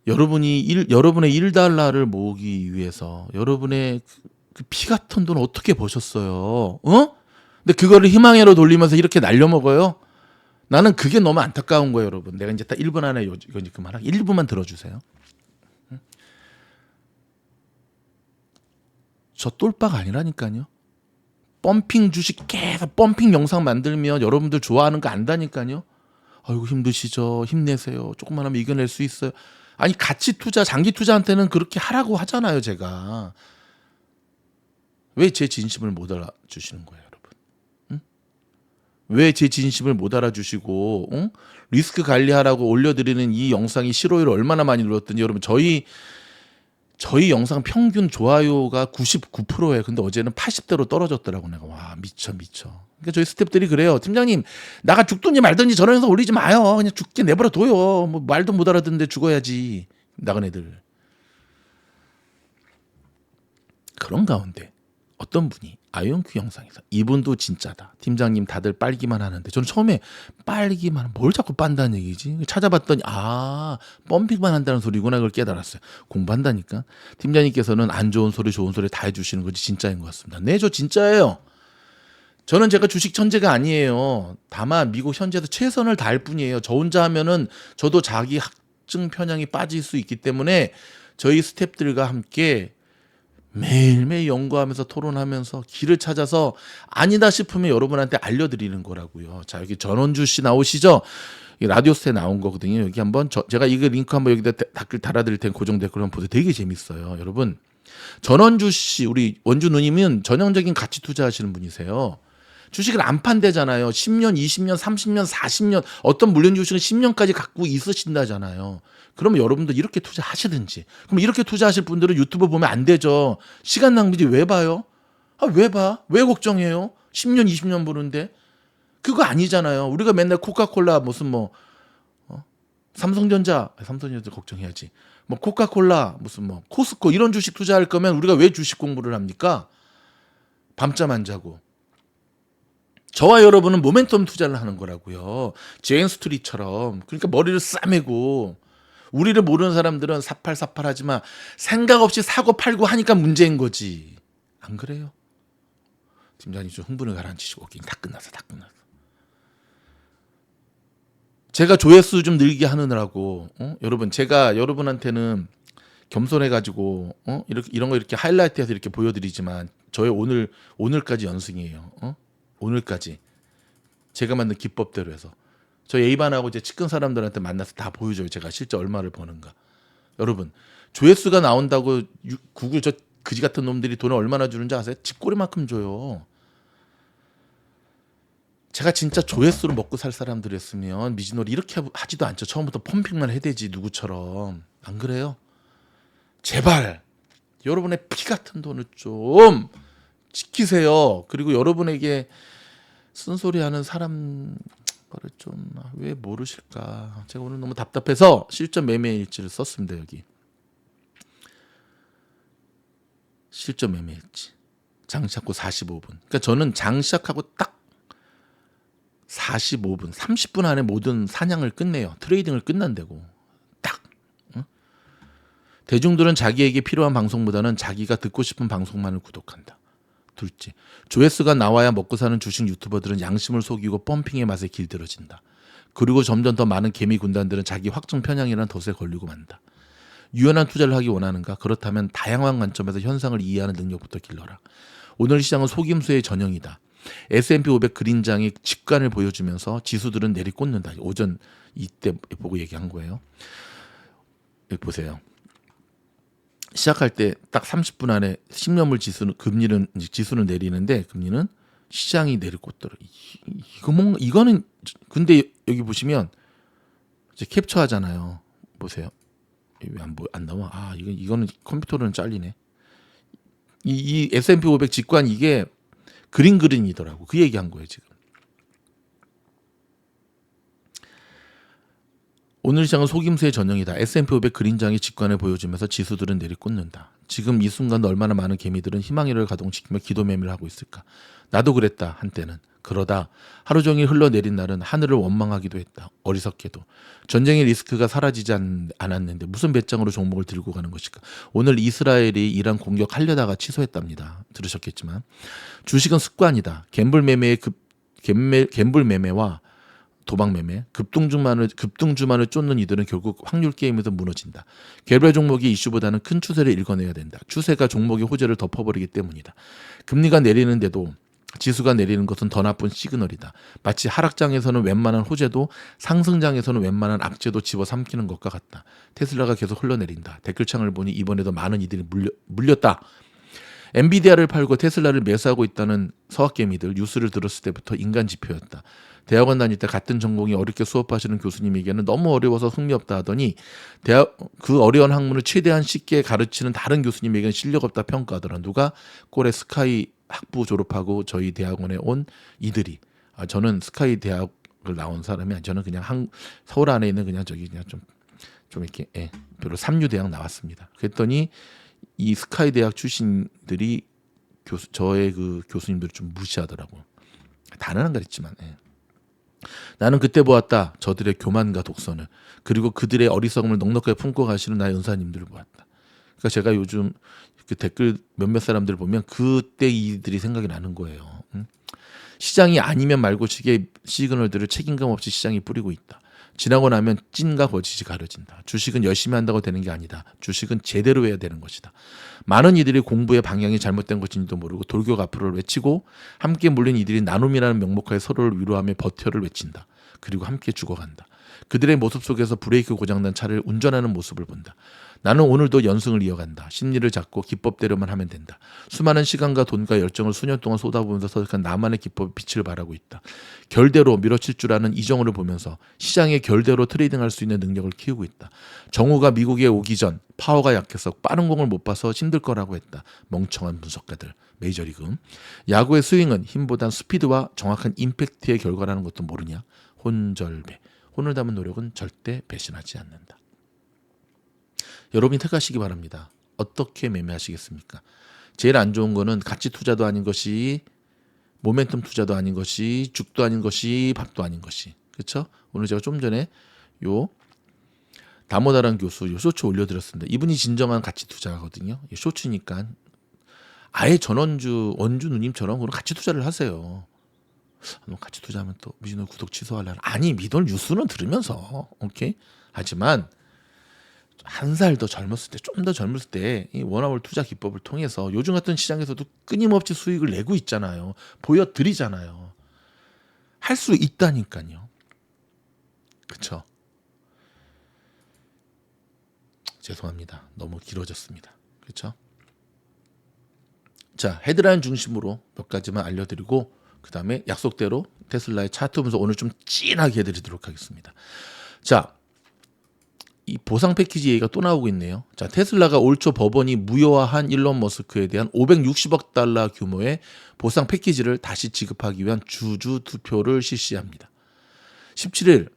Speaker 1: 여러분의 1달러를 모으기 위해서 여러분의 그 피 같은 돈 어떻게 버셨어요? 어? 근데 그거를 희망회로 돌리면서 이렇게 날려먹어요? 나는 그게 너무 안타까운 거예요, 여러분. 내가 이제 딱 1분 안에 이거 이제 그만하게 1분만 들어주세요. 저 똘박 아니라니까요. 펌핑 주식 계속 펌핑 영상 만들면 여러분들 좋아하는 거 안다니까요. 아이고 힘드시죠. 힘내세요. 조금만 하면 이겨낼 수 있어요. 아니 가치 투자, 장기 투자한테는 그렇게 하라고 하잖아요, 제가. 왜 제 진심을 못 알아주시는 거예요, 여러분? 응? 왜 제 진심을 못 알아주시고 응? 리스크 관리하라고 올려드리는 이 영상이 실효율 얼마나 많이 눌렀든지 여러분 저희 영상 평균 좋아요가 99%예요. 근데 어제는 80대로 떨어졌더라고 내가. 와 미쳐. 그러니까 저희 스태프들이 그래요. 팀장님 나가 죽든지 말든지 저런 영상 올리지 마요. 그냥 죽게 내버려 둬요. 뭐 말도 못 알아듣는데 죽어야지. 나간 애들. 그런 가운데 어떤 분이 아이온큐 영상에서 이분도 진짜다. 팀장님 다들 빨기만 하는데 저는 처음에 빨기만 뭘 자꾸 빤다는 얘기지? 찾아봤더니 펌핑만 한다는 소리구나. 그걸 깨달았어요. 공부한다니까. 팀장님께서는 안 좋은 소리 좋은 소리 다 해주시는 거지 진짜인 것 같습니다. 네, 저 진짜예요. 저는 제가 주식 천재가 아니에요. 다만 미국 현지에서 최선을 다할 뿐이에요. 저 혼자 하면은 저도 자기 학증 편향이 빠질 수 있기 때문에 저희 스태프들과 함께 매일매일 연구하면서 토론하면서 길을 찾아서 아니다 싶으면 여러분한테 알려드리는 거라고요. 자 여기 전원주 씨 나오시죠? 라디오스에 나온 거거든요. 여기 한번 제가 이거 링크 한번 여기다 댓글 달아드릴 테니 고정 댓글 한번 보세요. 되게 재밌어요. 여러분 전원주 씨 우리 원주 누님은 전형적인 가치 투자하시는 분이세요. 주식을 안 판대잖아요. 10년, 20년, 30년, 40년 어떤 물론 주식은 10년까지 갖고 있으신다잖아요. 그러면 여러분들 이렇게 투자하시든지. 그럼 이렇게 투자하실 분들은 유튜브 보면 안 되죠. 시간 낭비지 왜 봐요? 왜 봐? 왜 걱정해요? 10년, 20년 보는데. 그거 아니잖아요. 우리가 맨날 코카콜라 무슨 삼성전자 걱정해야지. 뭐 코카콜라 무슨 뭐 코스코 이런 주식 투자할 거면 우리가 왜 주식 공부를 합니까? 밤잠 안 자고. 저와 여러분은 모멘텀 투자를 하는 거라고요. 제인 스트리트처럼. 그러니까 머리를 싸매고 우리를 모르는 사람들은 사팔사팔하지만 생각 없이 사고 팔고 하니까 문제인 거지. 안 그래요? 팀장님 좀 흥분을 가라앉히시고 게임 다 끝났어. 제가 조회수 좀 늘게 하느라고 여러분 제가 여러분한테는 겸손해가지고 이렇게 이런 거 이렇게 하이라이트해서 이렇게 보여드리지만 저의 오늘까지 연승이에요. 오늘까지 제가 만든 기법대로 해서 저 A반하고 이제 측근 사람들한테 만나서 다 보여줘요. 제가 실제 얼마를 버는가. 여러분 조회수가 나온다고 구글 저 그지 같은 놈들이 돈을 얼마나 주는지 아세요? 집꼬리만큼 줘요. 제가 진짜 조회수로 먹고 살 사람들이었으면 미즈노리 이렇게 하지도 않죠. 처음부터 펌핑만 해대지 누구처럼. 안 그래요? 제발 여러분의 피 같은 돈을 좀 지키세요. 그리고 여러분에게 쓴소리하는 사람 거를 좀 왜 모르실까? 제가 오늘 너무 답답해서 실전 매매 일지를 썼습니다. 여기 실전 매매 일지. 장 시작하고 45분. 그러니까 저는 장 시작하고 딱 45분, 30분 안에 모든 사냥을 끝내요. 트레이딩을 끝난다고. 딱. 응? 대중들은 자기에게 필요한 방송보다는 자기가 듣고 싶은 방송만을 구독한다. 둘째, 조회수가 나와야 먹고 사는 주식 유튜버들은 양심을 속이고 펌핑의 맛에 길들여진다. 그리고 점점 더 많은 개미 군단들은 자기 확정 편향이라는 덫에 걸리고 만다. 유연한 투자를 하기 원하는가? 그렇다면 다양한 관점에서 현상을 이해하는 능력부터 길러라. 오늘 시장은 속임수의 전형이다. S&P 500 그린장이 직관을 보여주면서 지수들은 내리꽂는다. 오전 이때 보고 얘기한 거예요. 여기 보세요. 시작할 때 딱 30분 안에 10년물 지수는 내리는데 금리는 시장이 내리꽂더라. 이거는 근데 여기 보시면 이제 캡처하잖아요. 보세요. 왜 안 나와? 아, 이거는 컴퓨터로는 잘리네. 이 S&P 500 직관 이게 그린이더라고. 그 얘기한 거예요, 지금. 오늘 시장은 속임수의 전형이다. S&P 500 그린장이 직관을 보여주면서 지수들은 내리꽂는다. 지금 이 순간도 얼마나 많은 개미들은 희망이를 가동시키며 기도 매매를 하고 있을까. 나도 그랬다, 한때는. 그러다 하루 종일 흘러내린 날은 하늘을 원망하기도 했다. 어리석게도. 전쟁의 리스크가 사라지지 않았는데 무슨 배짱으로 종목을 들고 가는 것일까. 오늘 이스라엘이 이란 공격하려다가 취소했답니다. 들으셨겠지만. 주식은 습관이다. 갬블 매매와 도박 매매, 급등주만을 쫓는 이들은 결국 확률 게임에서 무너진다. 개별 종목의 이슈보다는 큰 추세를 읽어내야 된다. 추세가 종목의 호재를 덮어버리기 때문이다. 금리가 내리는데도 지수가 내리는 것은 더 나쁜 시그널이다. 마치 하락장에서는 웬만한 호재도 상승장에서는 웬만한 악재도 집어삼키는 것과 같다. 테슬라가 계속 흘러내린다. 댓글창을 보니 이번에도 많은 이들이 물렸다. 엔비디아를 팔고 테슬라를 매수하고 있다는 서학개미들 뉴스를 들었을 때부터 인간 지표였다. 대학원 다닐 때 같은 전공이 어렵게 수업하시는 교수님에게는 너무 어려워서 흥미없다 하더니 그 어려운 학문을 최대한 쉽게 가르치는 다른 교수님에게는 실력 없다 평가하더라. 누가 꼴에 스카이 학부 졸업하고 저희 대학원에 온 이들이. 저는 스카이 대학을 나온 사람이 아니라 저는 그냥 서울 안에 있는 그냥 좀 이렇게 별로 삼류 대학 나왔습니다. 그랬더니 이 스카이 대학 출신들이 저의 그 교수님들을 좀 무시하더라고. 다는 안 가르치지만. 나는 그때 보았다. 저들의 교만과 독선을. 그리고 그들의 어리석음을 넉넉하게 품고 가시는 나의 은사님들을 보았다. 그러니까 제가 요즘 그 댓글 몇몇 사람들을 보면 그때 이들이 생각이 나는 거예요. 시장이 아니면 말고 시그널들을 책임감 없이 시장이 뿌리고 있다. 지나고 나면 찐과 거짓이 가려진다. 주식은 열심히 한다고 되는 게 아니다. 주식은 제대로 해야 되는 것이다. 많은 이들이 공부의 방향이 잘못된 것인지도 모르고 돌격 앞으로를 외치고 함께 몰린 이들이 나눔이라는 명목하에 서로를 위로하며 버텨를 외친다. 그리고 함께 죽어간다. 그들의 모습 속에서 브레이크 고장난 차를 운전하는 모습을 본다. 나는 오늘도 연승을 이어간다. 심리를 잡고 기법대로만 하면 된다. 수많은 시간과 돈과 열정을 수년 동안 쏟아부으면서 서득한 나만의 기법의 빛을 발하고 있다. 결대로 밀어칠 줄 아는 이정우를 보면서 시장의 결대로 트레이딩할 수 있는 능력을 키우고 있다. 정우가 미국에 오기 전 파워가 약해서 빠른 공을 못 봐서 힘들 거라고 했다. 멍청한 분석가들. 메이저리그. 야구의 스윙은 힘보단 스피드와 정확한 임팩트의 결과라는 것도 모르냐. 혼절배. 혼을 담은 노력은 절대 배신하지 않는다. 여러분이 택하시기 바랍니다. 어떻게 매매하시겠습니까? 제일 안 좋은 거는 가치 투자도 아닌 것이, 모멘텀 투자도 아닌 것이, 죽도 아닌 것이, 밥도 아닌 것이. 그렇죠? 오늘 제가 좀 전에 요 다모다란 교수 요 쇼츠 올려드렸습니다. 이분이 진정한 가치 투자거든요. 쇼츠니까 아예 원주 누님처럼 그런 가치 투자를 하세요. 같이 투자하면 또 미즈노 구독 취소하려나? 아니, 미드노 뉴스는 들으면서 오케이. 하지만 한 살 더 젊었을 때, 좀 더 젊었을 때 이 원화월 투자 기법을 통해서 요즘 같은 시장에서도 끊임없이 수익을 내고 있잖아요. 보여드리잖아요. 할 수 있다니까요. 그쵸? 죄송합니다. 너무 길어졌습니다. 그쵸? 자, 헤드라인 중심으로 몇 가지만 알려드리고 그 다음에 약속대로 테슬라의 차트 분석 오늘 좀 진하게 해드리도록 하겠습니다. 자, 이 보상 패키지 얘기가 또 나오고 있네요. 자, 테슬라가 올 초 법원이 무효화한 일론 머스크에 대한 560억 달러 규모의 보상 패키지를 다시 지급하기 위한 주주 투표를 실시합니다. 17일,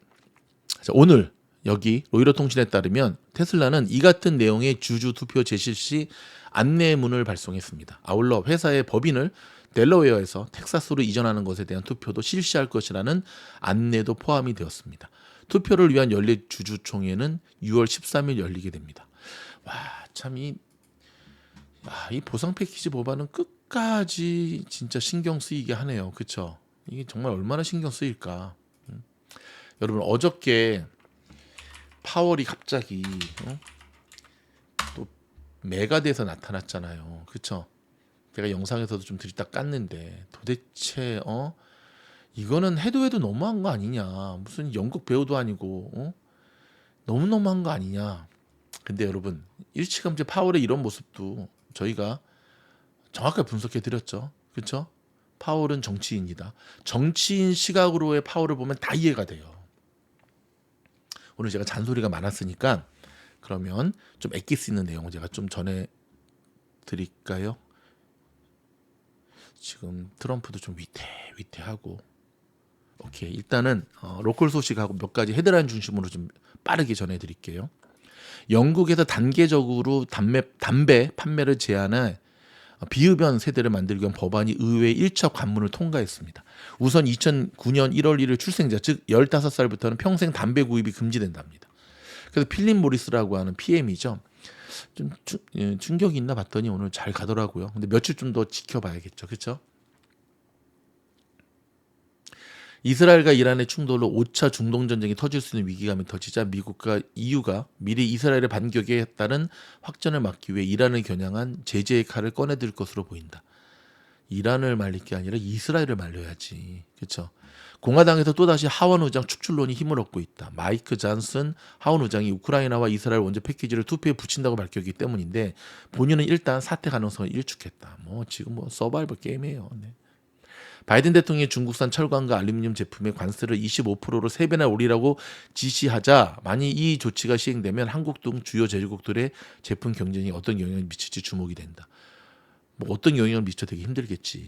Speaker 1: 자, 오늘 여기 로이터 통신에 따르면 테슬라는 이 같은 내용의 주주 투표 제실시 안내문을 발송했습니다. 아울러 회사의 법인을 델러웨어에서 텍사스로 이전하는 것에 대한 투표도 실시할 것이라는 안내도 포함이 되었습니다. 투표를 위한 연례 주주총회는 6월 13일 열리게 됩니다. 와, 참 이 보상 패키지 법안은 끝까지 진짜 신경 쓰이게 하네요. 그렇죠? 이게 정말 얼마나 신경 쓰일까? 여러분 어저께 파월이 갑자기 또 매가 돼서 나타났잖아요. 그렇죠? 제가 영상에서도 좀 들이다 깠는데 도대체 이거는 해도 너무한 거 아니냐. 무슨 연극 배우도 아니고 너무 너무한 거 아니냐. 근데 여러분 일찌감치 파월의 이런 모습도 저희가 정확하게 분석해 드렸죠. 그렇죠? 파월은 정치인이다. 정치인 시각으로의 파월을 보면 다 이해가 돼요. 오늘 제가 잔소리가 많았으니까 그러면 좀 애낄 수 있는 내용을 제가 좀 전해 드릴까요? 지금 트럼프도 좀 위태하고 오케이, 일단은 로컬 소식하고 몇 가지 헤드라인 중심으로 좀 빠르게 전해드릴게요. 영국에서 단계적으로 담배 판매를 제한해 비흡연 세대를 만들기 위한 법안이 의회 1차 관문을 통과했습니다. 우선 2009년 1월 1일 출생자, 즉 15살부터는 평생 담배 구입이 금지된답니다. 그래서 필립 모리스라고 하는 PM이죠. 좀 충격이 있나 봤더니 오늘 잘 가더라고요. 근데 며칠 좀 더 지켜봐야겠죠. 그렇죠? 이스라엘과 이란의 충돌로 5차 중동 전쟁이 터질 수 있는 위기감이 터지자 미국과 EU가 미리 이스라엘의 반격에 따른 확전을 막기 위해 이란을 겨냥한 제재의 칼을 꺼내들 것으로 보인다. 이란을 말릴 게 아니라 이스라엘을 말려야지. 그렇죠? 공화당에서 또다시 하원 의장 축출론이 힘을 얻고 있다. 마이크 존슨 하원 의장이 우크라이나와 이스라엘 원조 패키지를 투표에 붙인다고 밝혔기 때문인데 본인은 일단 사퇴 가능성을 일축했다. 지금 서바이벌 게임이에요. 네. 바이든 대통령이 중국산 철광과 알루미늄 제품의 관세를 25%로 3배나 올리라고 지시하자 만약 이 조치가 시행되면 한국 등 주요 제조국들의 제품 경쟁에 어떤 영향을 미칠지 주목이 된다. 어떤 영향을 미쳐 되게 힘들겠지.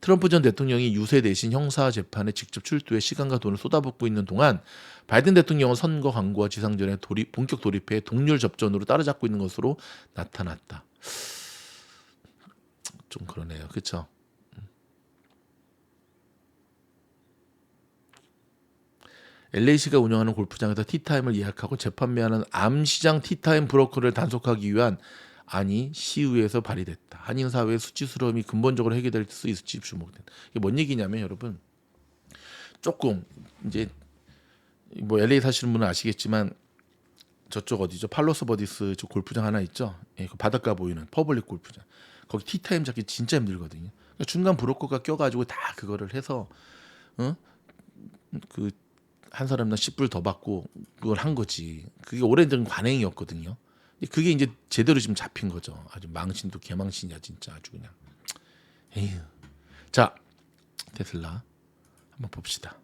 Speaker 1: 트럼프 전 대통령이 유세 대신 형사 재판에 직접 출두해 시간과 돈을 쏟아붓고 있는 동안 바이든 대통령은 선거 광고와 지상전에 본격 돌입해 동률 접전으로 따라잡고 있는 것으로 나타났다. 좀 그러네요. 그렇죠? LA시가 운영하는 골프장에서 티타임을 예약하고 재판매하는 암시장 티타임 브로커를 단속하기 위한 안이 시의회에서 발의됐다. 한인 사회의 수치스러움이 근본적으로 해결될 수 있을지 주목된다. 이게 뭔 얘기냐면 여러분 조금 이제 LA 사시는 분은 아시겠지만 저쪽 어디죠? 팔로스 버디스 저 골프장 하나 있죠. 예, 그 바닷가 보이는 퍼블릭 골프장. 거기 티타임 잡기 진짜 힘들거든요. 그러니까 중간 브로커가 껴가지고 다 그거를 해서 그 한 사람당 10불 더 받고 그걸 한 거지. 그게 오래된 관행이었거든요. 그게 이제 제대로 지금 잡힌 거죠. 아주 망신도 개망신이야 진짜 아주 그냥. 에휴. 자, 테슬라 한번 봅시다.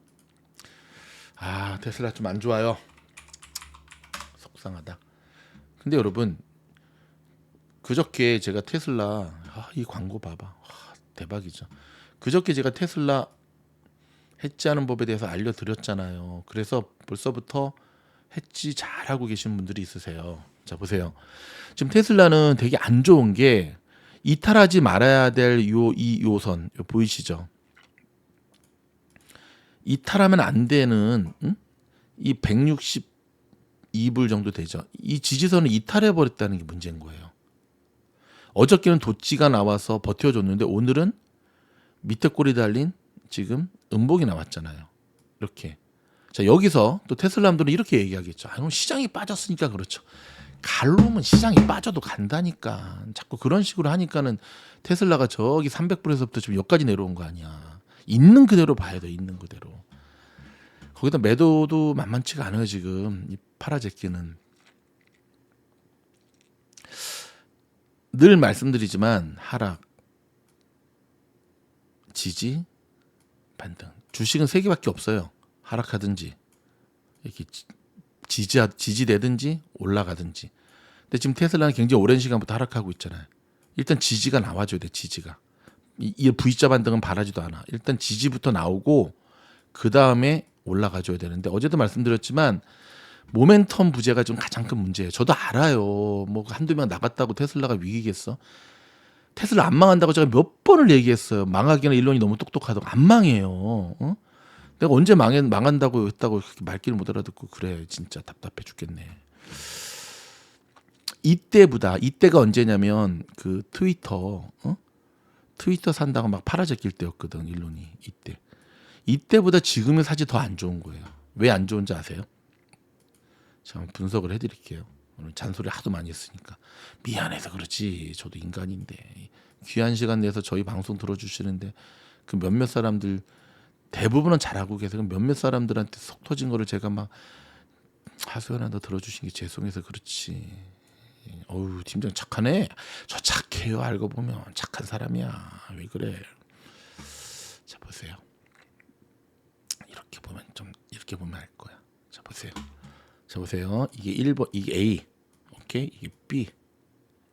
Speaker 1: 테슬라 좀 안 좋아요. 속상하다. 근데 여러분 그저께 제가 테슬라 이 광고 봐봐. 대박이죠. 그저께 제가 테슬라 해지하는 법에 대해서 알려드렸잖아요. 그래서 벌써부터 해지 잘하고 계신 분들이 있으세요. 자, 보세요. 지금 테슬라는 되게 안 좋은 게 이탈하지 말아야 될 이 요선 보이시죠? 이탈하면 안 되는 이 162불 정도 되죠. 이 지지선을 이탈해 버렸다는 게 문제인 거예요. 어저께는 도치가 나와서 버텨줬는데 오늘은 밑에 꼬리 달린 지금 음봉이 나왔잖아요. 이렇게. 자, 여기서 또 테슬라람들은 이렇게 얘기하겠죠. 그럼 시장이 빠졌으니까 그렇죠. 갈로면 시장이 빠져도 간다니까. 자꾸 그런 식으로 하니까는 테슬라가 저기 300불에서부터 지금 여기까지 내려온 거 아니야. 있는 그대로 봐야 돼. 있는 그대로. 거기다 매도도 만만치가 않아요. 지금 이 파라제끼는. 늘 말씀드리지만 하락 지지, 반등. 주식은 세 개밖에 없어요. 하락하든지 이렇게 지지되든지 올라가든지. 근데 지금 테슬라는 굉장히 오랜 시간부터 하락하고 있잖아요. 일단 지지가 나와줘야 돼. 지지가. 이 V자 반등은 바라지도 않아. 일단 지지부터 나오고 그 다음에 올라가줘야 되는데 어제도 말씀드렸지만 모멘텀 부재가 좀 가장 큰 문제예요. 저도 알아요. 뭐 한두 명 나갔다고 테슬라가 위기겠어? 테슬라 안 망한다고 제가 몇 번을 얘기했어요. 망하기는 일론이 너무 똑똑하다고. 안 망해요. 어? 내가 언제 망한다고 했다고 그렇게 말귀를 못 알아듣고 그래. 진짜 답답해 죽겠네. 이때가 언제냐면 그 트위터 산다고 막 팔아제낄 때였거든. 일론이 이때보다 지금의 사지 더 안 좋은 거예요. 왜 안 좋은지 아세요? 제가 분석을 해드릴게요. 오늘 잔소리 하도 많이 했으니까 미안해서 그렇지. 저도 인간인데 귀한 시간 내서 저희 방송 들어주시는데 그 몇몇 사람들 대부분은 잘하고 계세요. 몇몇 사람들한테 속 터진 거를 제가 막 하소연아 너 들어주신 게 죄송해서 그렇지. 어우 팀장 착하네. 저 착해요. 알고 보면 착한 사람이야. 왜 그래? 자 보세요. 이렇게 보면 알 거야. 자 보세요. 이게 1번, 이게 A, 오케이. 이게 B,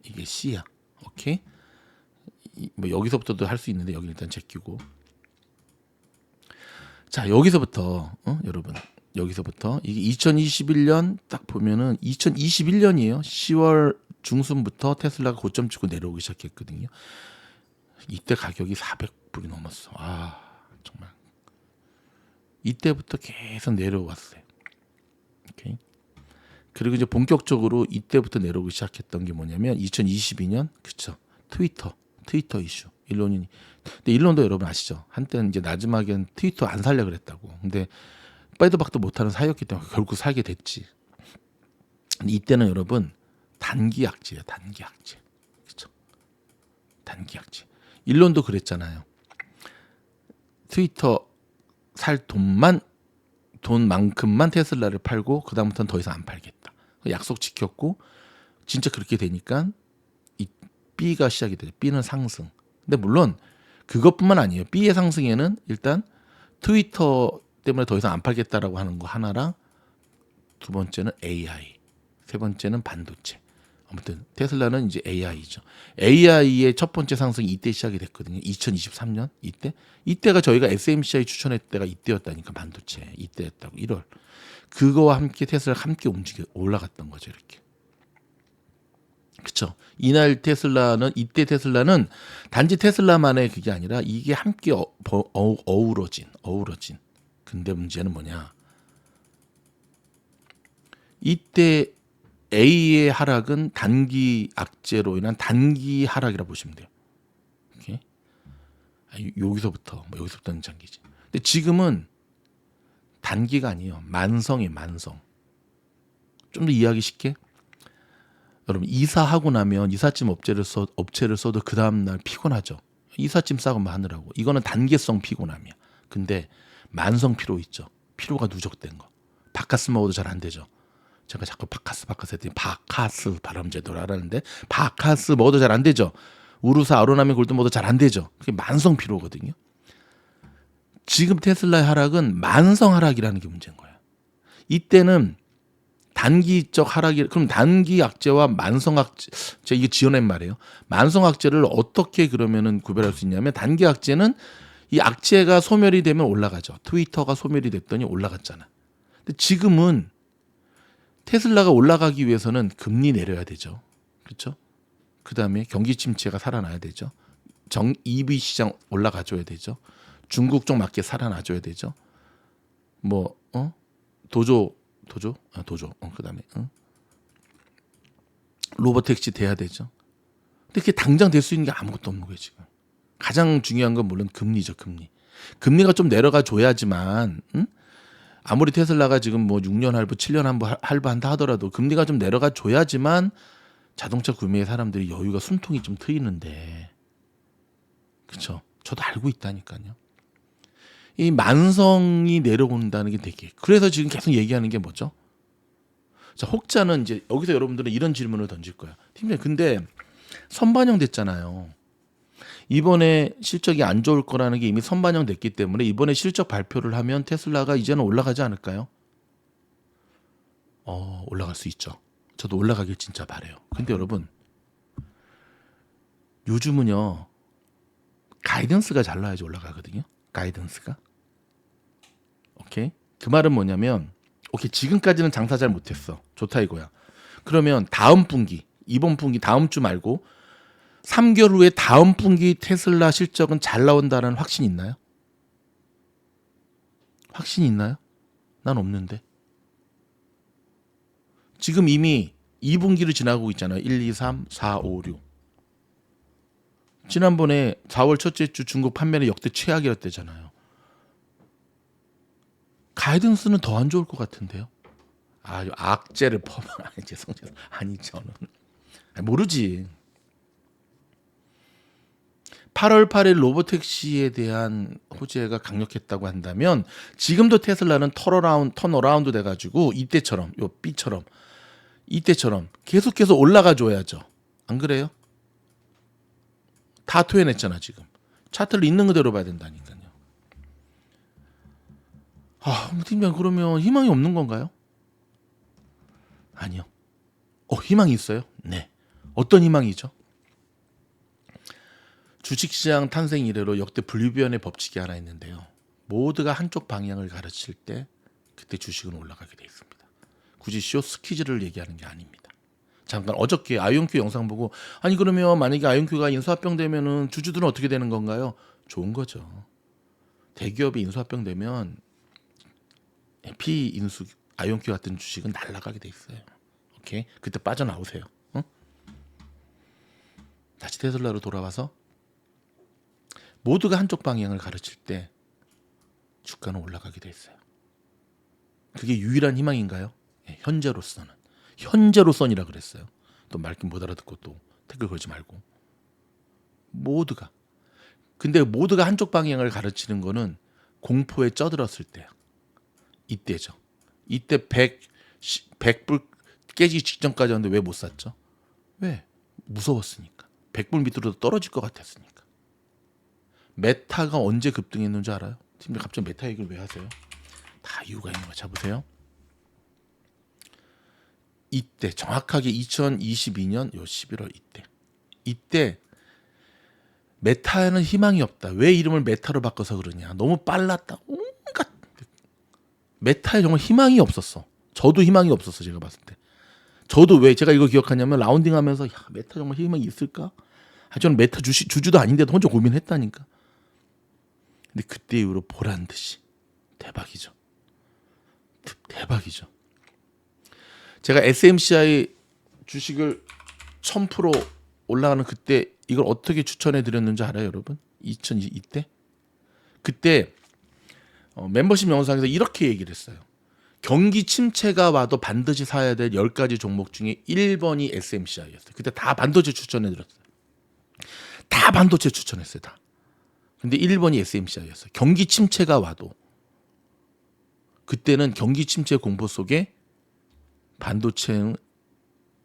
Speaker 1: 이게 C야, 오케이. 뭐 여기서부터도 할 수 있는데 여기 일단 제끼고. 자 여기서부터 여러분 여기서부터 이게 2021년 딱 보면은 2021년이에요. 10월 중순부터 테슬라가 고점 찍고 내려오기 시작했거든요. 이때 가격이 400불이 넘었어. 아 정말 이때부터 계속 내려왔어요. 오케이. 그리고 이제 본격적으로 이때부터 내려오기 시작했던 게 뭐냐면 2022년 그쵸 트위터 이슈 일론이. 근데 일론도 여러분 아시죠? 한때는 이제 나지막엔 트위터 안 살려 그랬다고. 근데 빼도 박도 못하는 사이였기 때문에 결국 살게 됐지. 근데 이때는 여러분 단기 악재예요. 그렇죠? 단기 악재. 일론도 그랬잖아요. 트위터 살 돈만큼만 테슬라를 팔고 그 다음부터는 더 이상 안 팔겠다. 약속 지켰고 진짜 그렇게 되니까 이 B가 시작이 되죠. B는 상승. 근데 물론 그것뿐만 아니에요. B의 상승에는 일단 트위터 때문에 더 이상 안 팔겠다라고 하는 거 하나랑 두 번째는 AI, 세 번째는 반도체. 아무튼 테슬라는 이제 AI죠. AI의 첫 번째 상승이 이때 시작이 됐거든요. 2023년 이때가 저희가 SMCI 추천했을 때가 이때였다니까. 반도체 이때였다고. 1월 그거와 함께 테슬라가 함께 올라갔던 거죠. 이렇게. 그렇죠. 이때 테슬라는 단지 테슬라만의 그게 아니라 이게 함께 어우러진. 근데 문제는 뭐냐? 이때 A의 하락은 단기 악재로 인한 단기 하락이라 보시면 돼요. 오케이? 여기서부터는 장기지. 근데 지금은 단기가 아니에요. 만성이에요. 만성. 좀 더 이해하기 쉽게. 여러분 이사하고 나면 이삿짐 업체를 써도 그 다음날 피곤하죠. 이삿짐 싸고 하느라고. 이거는 단계성 피곤함이야. 근데 만성 피로 있죠. 피로가 누적된 거. 바카스 먹어도 잘 안 되죠. 제가 자꾸 바카스 했더니 바카스 발음제도를 하라는데 바카스 먹어도 잘 안 되죠. 우루사 아로나민 골드 먹어도 잘 안 되죠. 그게 만성 피로거든요. 지금 테슬라의 하락은 만성 하락이라는 게 문제인 거예요. 이때는 단기적 하락이. 그럼 단기 악재와 만성 악재, 제가 이게 지어낸 말이에요. 만성 악재를 어떻게 그러면은 구별할 수 있냐면 단기 악재는 이 악재가 소멸이 되면 올라가죠. 트위터가 소멸이 됐더니 올라갔잖아. 근데 지금은 테슬라가 올라가기 위해서는 금리 내려야 되죠. 그렇죠? 그다음에 경기 침체가 살아나야 되죠. EV 시장 올라가줘야 되죠. 중국 쪽 맞게 살아나줘야 되죠. 도조. 그다음에 로보택시 돼야 되죠. 근데 그게 당장 될 수 있는 게 아무것도 없는 거예요 지금. 가장 중요한 건 물론 금리죠. 금리가 좀 내려가 줘야지만. 아무리 테슬라가 지금 6년 할부, 7년 할부한다 하더라도 금리가 좀 내려가 줘야지만 자동차 구매에 사람들이 여유가 숨통이 좀 트이는데. 그렇죠? 저도 알고 있다니까요. 이 만성이 내려온다는 게 되게. 그래서 지금 계속 얘기하는 게 뭐죠? 자, 혹자는 이제 여기서 여러분들은 이런 질문을 던질 거야. 팀장님, 근데 선반영 됐잖아요. 이번에 실적이 안 좋을 거라는 게 이미 선반영됐기 때문에 이번에 실적 발표를 하면 테슬라가 이제는 올라가지 않을까요? 올라갈 수 있죠. 저도 올라가길 진짜 바래요. 근데 여러분 요즘은요 가이던스가 잘 나야지 올라가거든요. 가이던스가. 오케이. 그 말은 뭐냐면 오케이 지금까지는 장사 잘 못했어. 좋다 이거야. 그러면 다음 분기, 이번 분기 다음 주 말고 3개월 후에 다음 분기 테슬라 실적은 잘 나온다는 확신 있나요? 확신 있나요? 난 없는데. 지금 이미 2분기를 지나고 있잖아요. 1, 2, 3, 4, 5, 6. 지난번에 4월 첫째 주 중국 판매는 역대 최악이었대잖아요. 가이던스는 더 안 좋을 것 같은데요. 악재를 퍼. 죄송. 아니 저는 모르지. 8월 8일 로보택시에 대한 호재가 강력했다고 한다면 지금도 테슬라는 턴어라운드 돼가지고 이때처럼 요 B처럼 이때처럼 계속해서 올라가 줘야죠. 안 그래요? 다 토해냈잖아 지금. 차트를 있는 그대로 봐야 된다니까요. 팀장 그러면 희망이 없는 건가요? 아니요. 희망이 있어요? 네. 어떤 희망이죠? 주식시장 탄생 이래로 역대 분류변의 법칙이 하나 있는데요. 모두가 한쪽 방향을 가르칠 때 그때 주식은 올라가게 돼 있습니다. 굳이 쇼스퀴즈를 얘기하는 게 아닙니다. 잠깐 어저께 아이온큐 영상 보고 아니 그러면 만약에 아이온큐가 인수합병 되면은 주주들은 어떻게 되는 건가요? 좋은 거죠. 대기업이 인수합병 되면 피인수 아이온큐 같은 주식은 날아가게 돼 있어요. 오케이? 그때 빠져나오세요. 다시 테슬라로 돌아와서 모두가 한쪽 방향을 가르칠 때 주가는 올라가게 돼 있어요. 그게 유일한 희망인가요? 현재로선이라 그랬어요. 또 말씀 못 알아듣고 또 댓글 걸지 말고. 근데 모두가 한쪽 방향을 가르치는 거는 공포에 쩌들었을 때야. 이때죠. 이때 100불 깨지기 직전까지 하는데 왜 못 샀죠? 왜? 무서웠으니까. 100불 밑으로 떨어질 것 같았으니까. 메타가 언제 급등했는지 알아요? 팀장 갑자기 메타 얘기를 왜 하세요? 다 이유가 있는 거 잡으세요. 이때 정확하게 2022년 요 11월 이때 메타에는 희망이 없다. 왜 이름을 메타로 바꿔서 그러냐? 너무 빨랐다. 온갖 메타에 정말 희망이 없었어. 저도 희망이 없었어. 제가 봤을 때. 저도 왜 제가 이거 기억하냐면 라운딩하면서 메타 정말 희망이 있을까? 저는 메타 주주도 아닌데도 혼자 고민했다니까. 근데 그때 이후로 보란 듯이 대박이죠. 대박이죠. 제가 SMCI 주식을 1000% 올라가는 그때 이걸 어떻게 추천해 드렸는지 알아요, 여러분? 2002 때? 그때 멤버십 영상에서 이렇게 얘기를 했어요. 경기 침체가 와도 반드시 사야 될 10가지 종목 중에 1번이 SMCI였어요. 그때 다 반도체 추천해 드렸어요. 다 반도체 추천했어요, 다. 근데 1번이 SMCI였어요. 경기 침체가 와도. 그때는 경기 침체 공포 속에 반도체는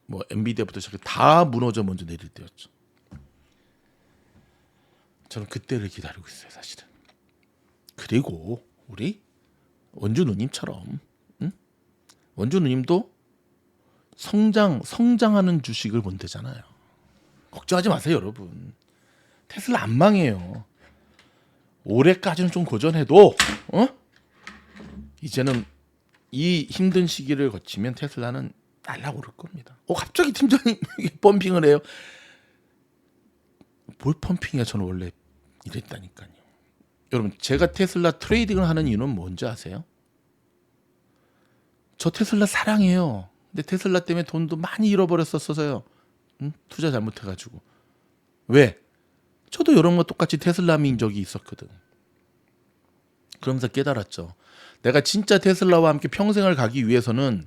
Speaker 1: 뭐 엔비디아부터 시작해 다 무너져 먼저 내릴 때였죠. 저는 그때를 기다리고 있어요, 사실은. 그리고 우리 원주 누님처럼, 원주 누님도 성장하는 주식을 본대잖아요. 걱정하지 마세요, 여러분. 테슬라 안 망해요. 올해까지는 좀 고전해도, 이제는 이 힘든 시기를 거치면 테슬라는 날아오를 겁니다. 갑자기 팀장님 펌핑을 해요. 뭘 펌핑이야? 저는 원래 이랬다니까요. 여러분 제가 테슬라 트레이딩을 하는 이유는 뭔지 아세요? 저 테슬라 사랑해요. 근데 테슬라 때문에 돈도 많이 잃어버렸었어요. 투자 잘못해가지고. 왜? 저도 이런 거 똑같이 테슬라민 적이 있었거든. 그러면서 깨달았죠. 내가 진짜 테슬라와 함께 평생을 가기 위해서는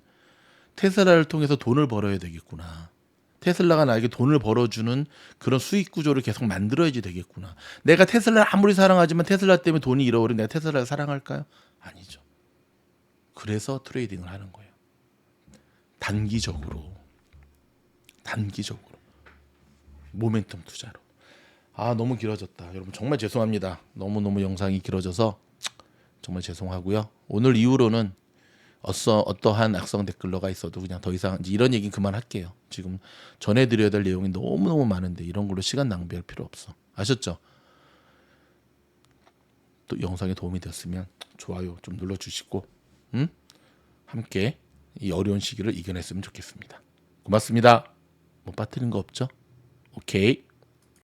Speaker 1: 테슬라를 통해서 돈을 벌어야 되겠구나. 테슬라가 나에게 돈을 벌어주는 그런 수익 구조를 계속 만들어야지 되겠구나. 내가 테슬라를 아무리 사랑하지만 테슬라 때문에 돈이 잃어버리면 내가 테슬라를 사랑할까요? 아니죠. 그래서 트레이딩을 하는 거예요. 단기적으로 모멘텀 투자로. 너무 길어졌다. 여러분 정말 죄송합니다. 너무너무 영상이 길어져서 정말 죄송하고요. 오늘 이후로는 어떠한 악성 댓글러가 있어도 그냥 더 이상 이제 이런 얘기 그만할게요. 지금 전해드려야 될 내용이 너무너무 많은데 이런 걸로 시간 낭비할 필요 없어. 아셨죠? 또 영상에 도움이 됐으면 좋아요 좀 눌러주시고 함께 이 어려운 시기를 이겨냈으면 좋겠습니다. 고맙습니다. 뭐 빠뜨린 거 없죠? 오케이.